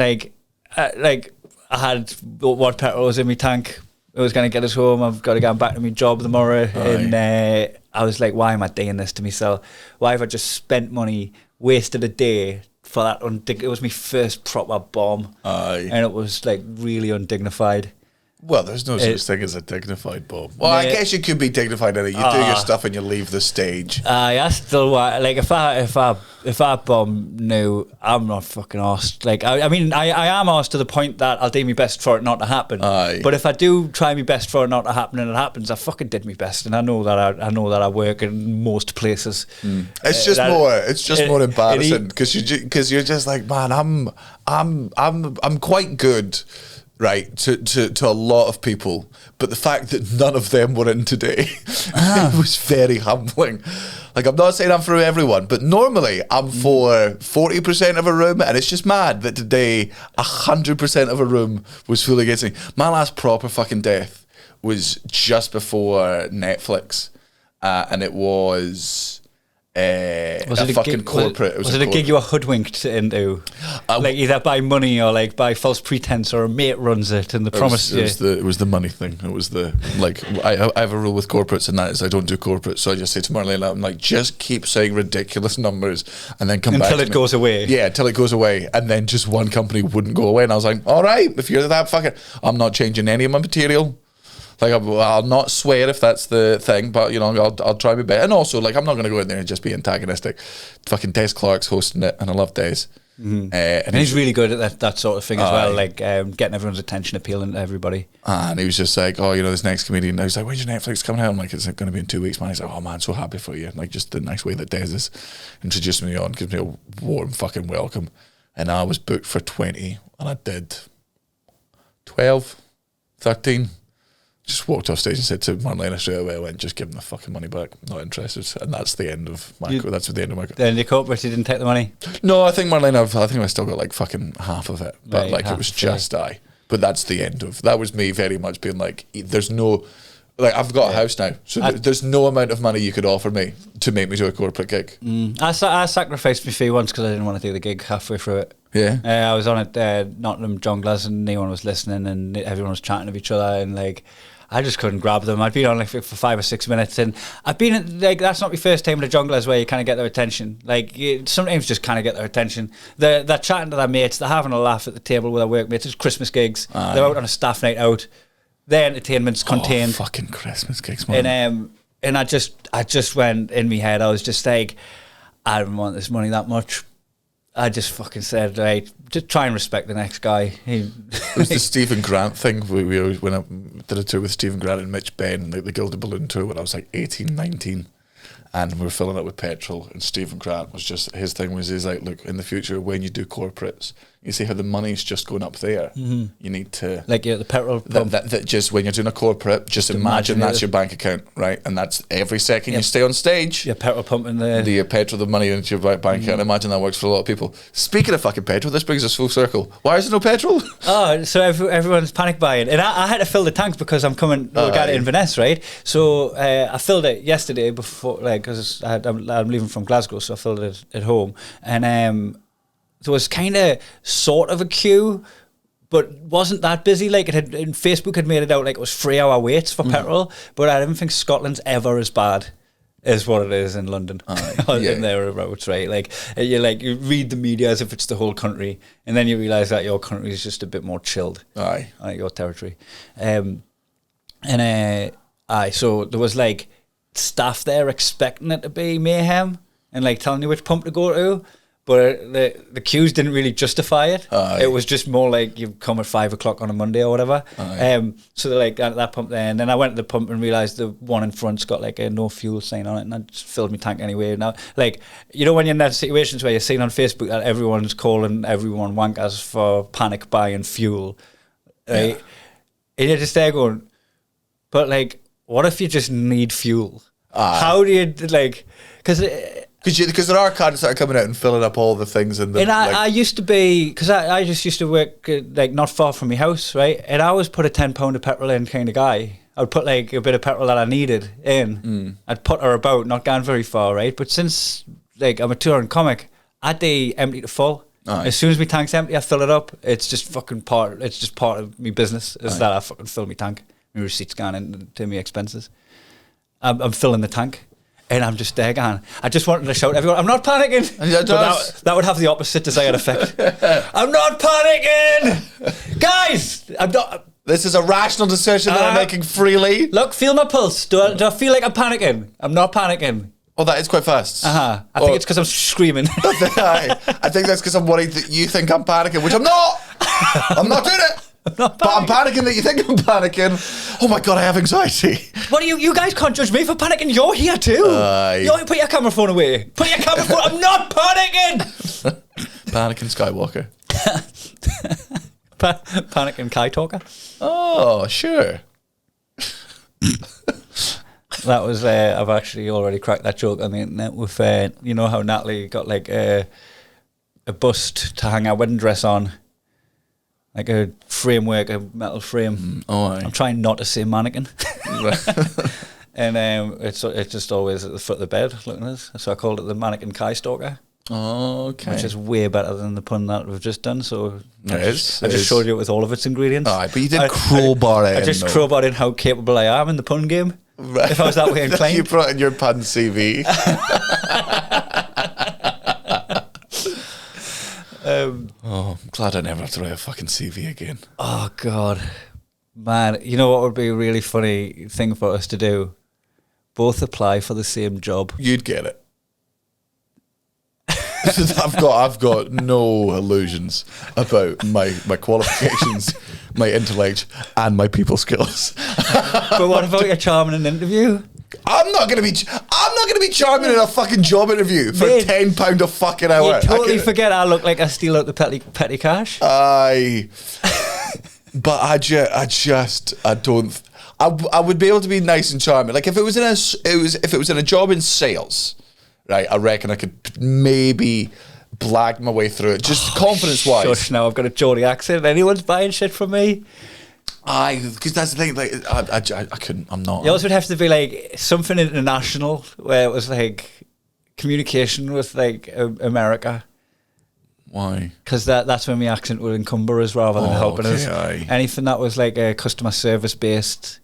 I had one petrol was in my tank. I was going to get us home. I've got to get back to my job tomorrow. And I was like, why am I doing this to myself? Why have I just spent money, wasted a day for that? It was my first proper bomb. And it was like really undignified. Well, there's no such thing as a dignified bomb. Well, I guess you could be dignified in it. You do your stuff and you leave the stage. I still like if I bomb new, I'm not fucking arsed. Like I mean, I am arsed to the point that I'll do my best for it not to happen. But if I do try my best for it not to happen and it happens, I fucking did my best, and I know that I work in most places. It's just more embarrassing because you're just like, man, I'm quite good. Right, to a lot of people, but the fact that none of them were in today it was very humbling. Like, I'm not saying I'm for everyone, but normally I'm for 40% of a room, and it's just mad that today 100% of a room was fully against me. My last proper fucking death was just before Netflix, and it was a fucking corporate. Was it a gig you were hoodwinked into? Like either by money or like by false pretense, or a mate runs it and the promise. It was the money thing. It was the, like, I have a rule with corporates, and that is I don't do corporates. So I just say to Marlene, I'm like, just keep saying ridiculous numbers and then come back until it goes away. Yeah, until it goes away. And then just one company wouldn't go away, and I was like, all right, if you're that fucking, I'm not changing any of my material. Like, I'll not swear if that's the thing, but, you know, I'll try my best. And also, like, I'm not going to go in there and just be antagonistic. Fucking Des Clark's hosting it, and I love Des. Mm-hmm. And he's really good at that sort of thing as well, like getting everyone's attention, appealing to everybody. And he was just like, oh, you know, this next comedian. I was like, when's your Netflix coming out? I'm like, it's going to be in 2 weeks, man. He's like, oh, man, so happy for you. Like, just the nice way that Des is introduced me on, gives me a warm fucking welcome. And I was booked for 20, and I did 12, 13. Just walked off stage and said to Marlena straight away, I went, just give them the fucking money back. Not interested. And that's the end of my. That's the end of my. Then the corporate, you didn't take the money. No, I think Marlena. I think I still got like fucking half of it, but right, like it was just I. But that's the end of. That was me very much being like, there's no. Like, I've got a house now, so there's no amount of money you could offer me to make me do a corporate gig. I sacrificed my fee once because I didn't want to do the gig halfway through it. Yeah. I was on at Nottingham Jonglers, and no one was listening, and everyone was chatting to each other, and like, I just couldn't grab them. I'd been on like for 5 or 6 minutes, and I've been at, like, that's not my first time with the Jonglers where you kind of get their attention. Like, you sometimes just kind of get their attention. They're chatting to their mates, they're having a laugh at the table with their workmates. It's Christmas gigs. They're out on a staff night out. Their entertainment's contained. Fucking Christmas gigs, man. And I just went in my head. I was just like, I don't want this money that much. I just fucking said, right, just try and respect the next guy. It was the Stephen Grant thing. We always went up, did a tour with Stephen Grant and Mitch Benn, like the Gilded Balloon tour, when I was like 18, 19. And we were filling it with petrol. And Stephen Grant was just, his thing was, he's like, look, in the future, when you do corporates, you see how the money's just going up there. Mm-hmm. You need to... Like, the petrol pump. That just, when you're doing a corporate, just imagine that's your bank account, right? And that's every second you stay on stage. Your petrol pump in the... The petrol, the money into your bank account. Imagine that works for a lot of people. Speaking of fucking petrol, this brings us full circle. Why is there no petrol? Oh, so everyone's panic buying. And I had to fill the tank because I'm coming to get it in Inverness, right? So I filled it yesterday before, like, because I'm leaving from Glasgow, so I filled it at home. And there was kind of sort of a queue, but wasn't that busy. Like, Facebook had made it out like it was 3 hour waits for petrol, but I don't think Scotland's ever as bad as what it is in London. In thereabouts, right? Like, you read the media as if it's the whole country, and then you realise that your country is just a bit more chilled. Like your territory. So there was like staff there expecting it to be mayhem and like telling you which pump to go to. But the queues didn't really justify it. It was just more like you come at 5 o'clock on a Monday or whatever. So they're like at that pump there, and then I went to the pump and realised the one in front's got like a no fuel sign on it, and I just filled my tank anyway. Now, like, you know, when you're in that situations where you're seeing on Facebook that everyone's calling everyone wankers for panic buying fuel, right? And you're just there going, but like, what if you just need fuel? How do you like? Because there are cars that are coming out and filling up all the things in the... And I used to be... Because I just used to work, like, not far from my house, right? And I always put a £10 of petrol in kind of guy. I would put, like, a bit of petrol that I needed in. I'd put her about, not going very far, right? But since, like, I'm a touring comic, I'd do empty to full. As soon as my tank's empty, I fill it up. It's just fucking part... It's just part of my business, is that I fucking fill my tank. My receipts going into my expenses. I'm filling the tank. And I'm just there going, I just wanted to shout at everyone, I'm not panicking. But that would have the opposite desired effect. I'm not panicking! Guys! I'm not... This is a rational decision that I'm making freely. Look, feel my pulse. Do I feel like I'm panicking? I'm not panicking. Oh, that is quite fast. I think it's because I'm screaming. I think that's because I'm worried that you think I'm panicking, which I'm not. I'm not doing it. But I'm panicking that you think I'm panicking. Oh my God, I have anxiety. What do you guys can't judge me for panicking. You're here too. Put your camera phone away. Put your camera phone. I'm not panicking. Panicking Skywalker. Panicking Kai Talker. Oh, sure. That was I've actually already cracked that joke on the internet with you know how Natalie got like a bust to hang our wedding dress on, like a framework, a metal frame. I'm trying not to say mannequin. And it's just always at the foot of the bed looking at us. So I called it the mannequin Kai Stalker. Oh, okay. Which is way better than the pun that we've just done. So I is. just showed you it with all of its ingredients. All right, but you did crowbar it. I just crowbarred in how capable I am in the pun game. Right. If I was that way inclined. You brought in your pun CV. I'm glad I never have to write a fucking CV again. Oh, God. Man, you know what would be a really funny thing for us to do? Both apply for the same job. You'd get it. I've got no illusions about my qualifications, my intellect, and my people skills. But what about your charm in an interview? I'm not gonna be charming in a fucking job interview for £10 a fucking hour. You totally forget I look like I steal out the petty cash. But I don't. I would be able to be nice and charming. Like if it was in a job in sales, right? I reckon I could maybe blag my way through it, just confidence wise. Shush! Now I've got a Geordie accent. Anyone's buying shit from me? Because that's the thing. Like I couldn't. I'm not. You also would have to be like something international, where it was like communication with like America. Why? Because that's when my accent would encumber us rather than helping us. Aye. Anything that was like a customer service based.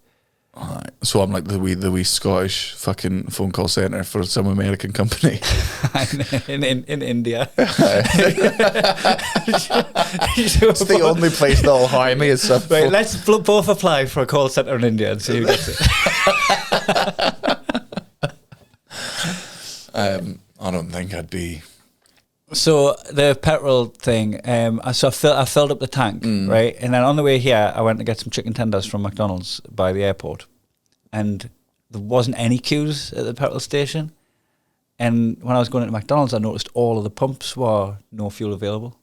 Right. So I'm like the wee Scottish fucking phone call centre for some American company in India. It's the only place they'll hire me. Is right, let's both apply for a call centre in India and see who gets it. I don't think I'd be. So the petrol thing, I filled up the tank, right? And then on the way here, I went to get some chicken tenders from McDonald's by the airport. And there wasn't any queues at the petrol station. And when I was going into McDonald's, I noticed all of the pumps were no fuel available.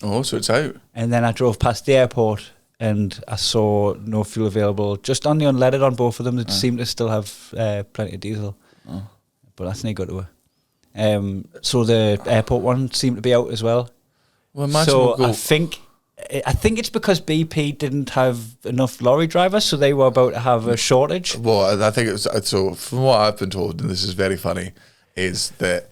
Oh, so it's out. And then I drove past the airport and I saw no fuel available. Just on the unleaded on both of them, it seemed to still have plenty of diesel. Oh. But that's not good to it. So the airport one seemed to be out as well. Well, imagine so I think it's because BP didn't have enough lorry drivers, so they were about to have a shortage. Well, I think it was so. From what I've been told, and this is very funny, is that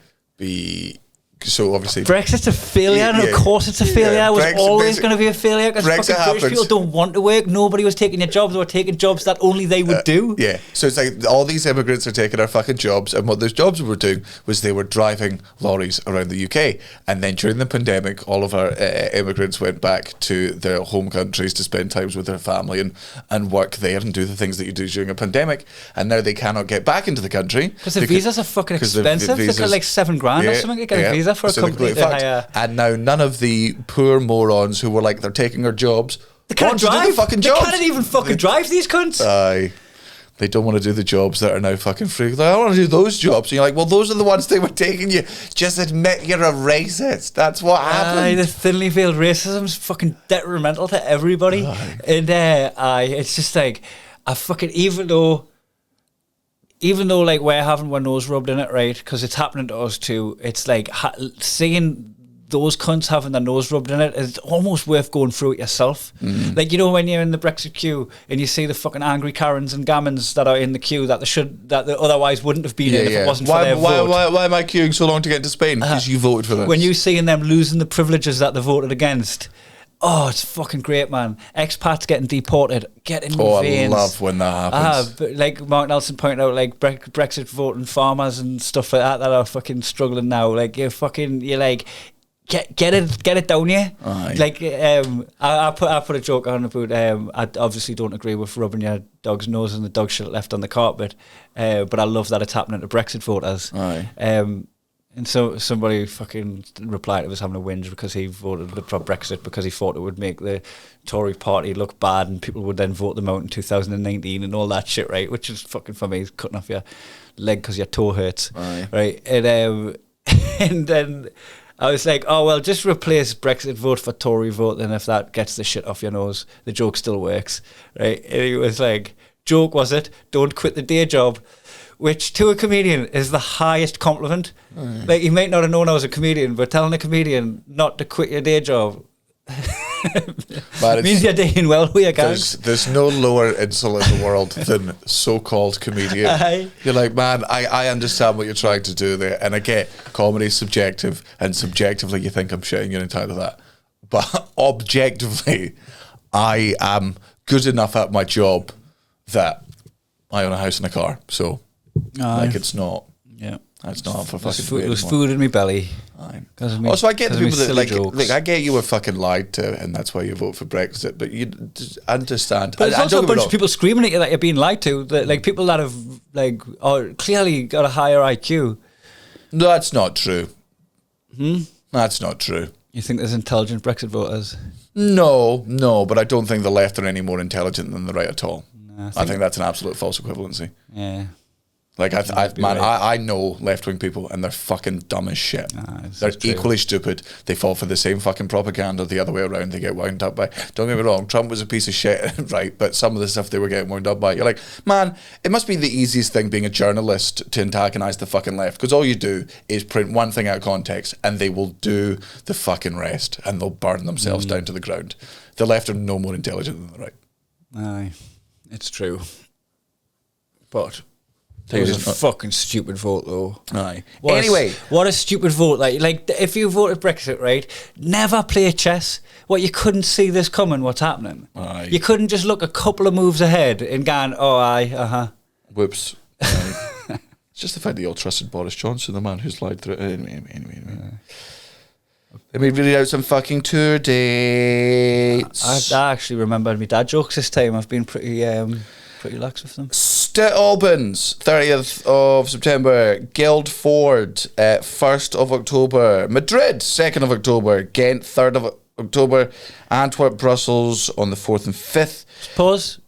so obviously Brexit's a failure, and of course it's a failure. It was always going to be a failure because fucking British people don't want to work. Nobody was taking your jobs. They were taking jobs that only they would do. Yeah, so it's like all these immigrants are taking our fucking jobs, and what those jobs were doing was they were driving lorries around the UK. And then during the pandemic, all of our immigrants went back to their home countries to spend times with their family and work there and do the things that you do during a pandemic. And now they cannot get back into the country because the visas are fucking expensive. They've got like $7,000 or something to get a visa for a company to hire. And now none of the poor morons who were like they're taking our jobs, they can't drive. They can't even fucking drive, these cunts. They don't want to do the jobs that are now fucking free. Like, I don't want to do those jobs. And you're like, well, those are the ones they were taking you. Just admit you're a racist. That's what happened. The thinly veiled racism is fucking detrimental to everybody. And it's just like, I fucking, even though like we're having our nose rubbed in it, right? Because it's happening to us too. It's like seeing those cunts having their nose rubbed in it, it's almost worth going through it yourself. Like, you know, when you're in the Brexit queue and you see the fucking angry Karens and Gammons that are in the queue that they otherwise wouldn't have been in if it wasn't for their vote. Why am I queuing so long to get to Spain? Because you voted for this. When you seeing them losing the privileges that they voted against, oh, it's fucking great, man. Expats getting deported, get in your veins. I love when that happens. But like Mark Nelson pointed out, like Brexit voting farmers and stuff like that are fucking struggling now. Like you're like, get it down here. Aye. Like I put a joke on about I obviously don't agree with rubbing your dog's nose in the dog shit left on the carpet, but I love that it's happening to Brexit voters. Aye. And so somebody fucking replied to us having a whinge because he voted for Brexit because he thought it would make the Tory party look bad and people would then vote them out in 2019 and all that shit, right? Which is fucking, for me, cutting off your leg because your toe hurts. Aye. Right? And and then I was like, oh, well, just replace Brexit vote for Tory vote, then if that gets the shit off your nose, the joke still works, right? And he was like, joke was it? Don't quit the day job. Which to a comedian is the highest compliment. Like, you might not have known I was a comedian, but telling a comedian not to quit your day job means you're doing well with your guys. There's no lower insult in the world than so-called comedian. Aye. You're like, man, I understand what you're trying to do there, and I get comedy's subjective, and subjectively you think I'm shitting, you're entitled to that. But objectively, I am good enough at my job that I own a house and a car. So, like, it's not. Yeah. It's not for fucking. There's food in my belly. Also, I get the people that like I get you were fucking lied to, and that's why you vote for Brexit. But you understand. But there's also a bunch of people screaming at you that you're being lied to. That, like, people that have clearly got a higher IQ. No, that's not true. That's not true. You think there's intelligent Brexit voters? No, but I don't think the left are any more intelligent than the right at all. No, I think that's an absolute false equivalency. Yeah. Like, I know left-wing people, and they're fucking dumb as shit. They're equally stupid. They fall for the same fucking propaganda the other way around. They get wound up by. Don't get me wrong, Trump was a piece of shit, right? But some of the stuff they were getting wound up by, you're like, man, it must be the easiest thing being a journalist to antagonize the fucking left, because all you do is print one thing out of context, and they will do the fucking rest, and they'll burn themselves down to the ground. The left are no more intelligent than the right. Aye, it's true. But it was a fucking stupid vote, though. Aye. What a stupid vote. Like if you voted Brexit, right, never play chess. What, you couldn't see this coming, what's happening. Aye. You couldn't just look a couple of moves ahead and go, oh, aye, Whoops. It's just the fact that you all trusted Boris Johnson, the man who's lied through it. Anyway. Let me read out some fucking tour dates. I actually remembered my dad jokes this time. I've been pretty lax with them. St Albans, 30th of September. Guildford, 1st of October. Madrid, 2nd of October. Ghent, 3rd of October. Antwerp, Brussels on the 4th and 5th. Pause.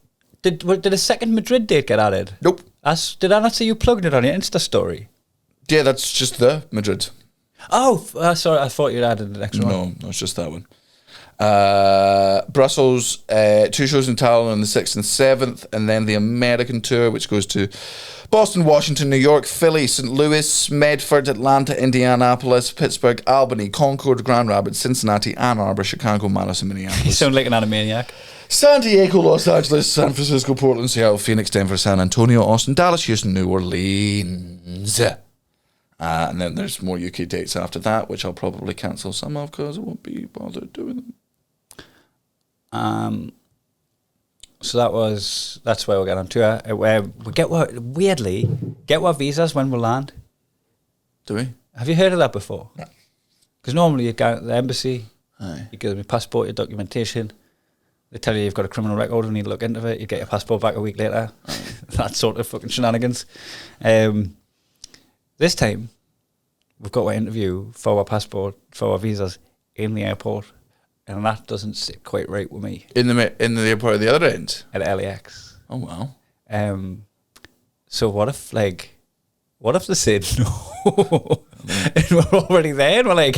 Did a second Madrid date get added? Nope. Did I not see you plugging it on your Insta story? Yeah, that's just the Madrid. Oh, sorry. I thought you'd added an extra one. No, it's just that one. Brussels, 2 shows in Tallinn on the 6th and 7th, and then the American tour, which goes to Boston, Washington, New York, Philly, St. Louis, Medford, Atlanta, Indianapolis, Pittsburgh, Albany, Concord, Grand Rapids, Cincinnati, Ann Arbor, Chicago, Madison, Minneapolis. You sound like an animaniac. San Diego, Los Angeles, San Francisco, Portland, Seattle, Phoenix, Denver, San Antonio, Austin, Dallas, Houston, New Orleans. And then there's more UK dates after that, which I'll probably cancel some of because I won't be bothered doing them. So that's where we're getting on tour. Where we get what visas when we land. Do we? Have you heard of that before? No. Because normally you go to the embassy, Aye. you give them your passport, your documentation. They tell you you've got a criminal record and need to look into it. You get your passport back a week later. That sort of fucking shenanigans. This time, we've got our interview for our passport, for our visas in the airport. And that doesn't sit quite right with me. In the airport at the other end? At LAX. Oh, wow. So what if they said no? And we're already there and we're like,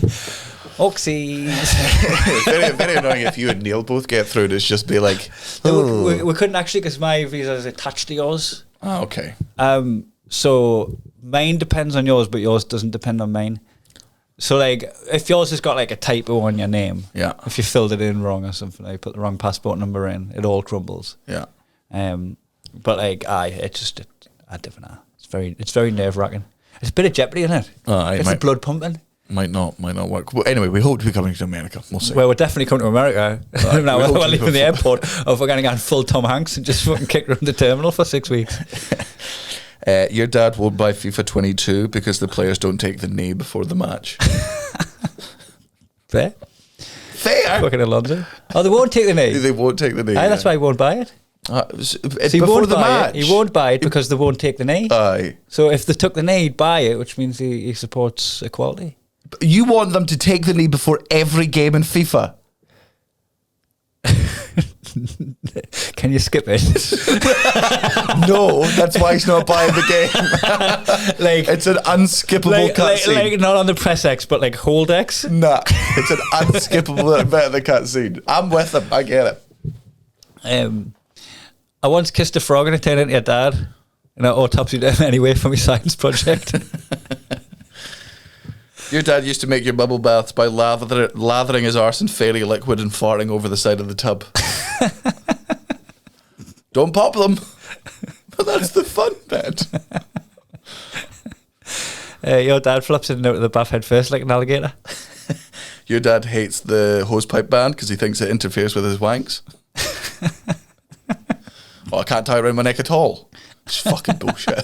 oxies. very, very annoying if you and Neil both get through. It's just be like, oh. We couldn't actually, because my visa is attached to yours. Oh, okay. So mine depends on yours, but yours doesn't depend on mine. So, like, if yours has got, like, a typo on your name, yeah. If you filled it in wrong or something, like, put the wrong passport number in, it all crumbles. Yeah. But, like, I don't know. It's very nerve-wracking. It's a bit of jeopardy, isn't it? It's the blood pumping. Might not work. Well, anyway, we hope to be coming to America. We'll see. Well, we're definitely coming to America. Now, we're leaving the airport, or if we're going to go full Tom Hanks and just fucking kick around the terminal for 6 weeks. Your dad won't buy FIFA 22 because the players don't take the knee before the match. Fair. Fucking Alonso. Oh, they won't take the knee. They won't take the knee. Aye, that's why he won't buy it. So before the match. He won't buy it because they won't take the knee. Aye. So if they took the knee, he'd buy it, which means he supports equality. You want them to take the knee before every game in FIFA? Can you skip it? No, that's why he's not buying the game. Like, it's an unskippable cutscene. Like not on the press X, but like hold X. Nah, it's an unskippable bit of the cutscene. I'm with him. I get it. I once kissed a frog and it turned into your dad. And I autopsied him anyway for my science project. Your dad used to make your bubble baths by lathering his arse in fairy liquid and farting over the side of the tub. Don't pop them. But that's the fun bit. Your dad flips in and out of the bath head first like an alligator. Your dad hates the hosepipe band because he thinks it interferes with his wanks. Oh, I can't tie around my neck at all. It's fucking bullshit.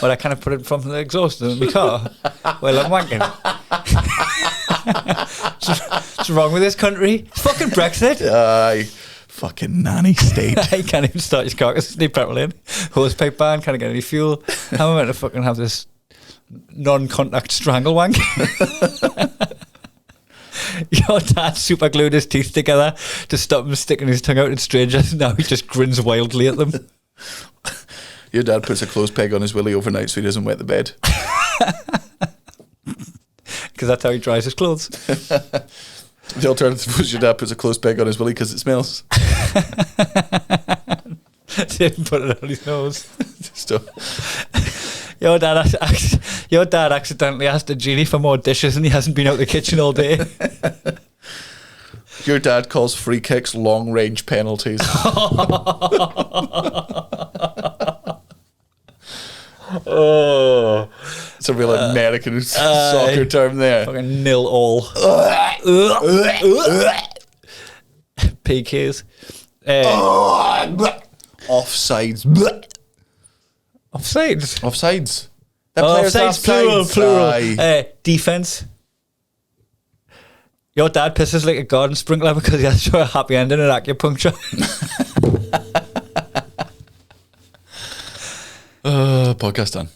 Well, I kind of put it in front of the exhaust in my car while I'm wanking. What's wrong with this country? It's fucking Brexit. Aye. Fucking nanny state. He can't even start his car because sleep petrol in. Hosepipe ban, can't get any fuel. How am I meant to fucking have this non-contact strangle wank? Your dad super glued his teeth together to stop him sticking his tongue out at strangers. Now he just grins wildly at them. Your dad puts a clothes peg on his willy overnight so he doesn't wet the bed. Because that's how he dries his clothes. The alternative was your dad puts a clothes peg on his willy because it smells. Didn't put it on his nose. Stop. Your dad accidentally asked a genie for more dishes and he hasn't been out the kitchen all day. Your dad calls free kicks long range penalties. Oh, it's a real American soccer term there. Fucking nil all. PKs. Offsides. Offsides. Offsides. The players Offsides, plural. Aye. Defense. Your dad pisses like a garden sprinkler because he has a happy ending at acupuncture. Podcast done.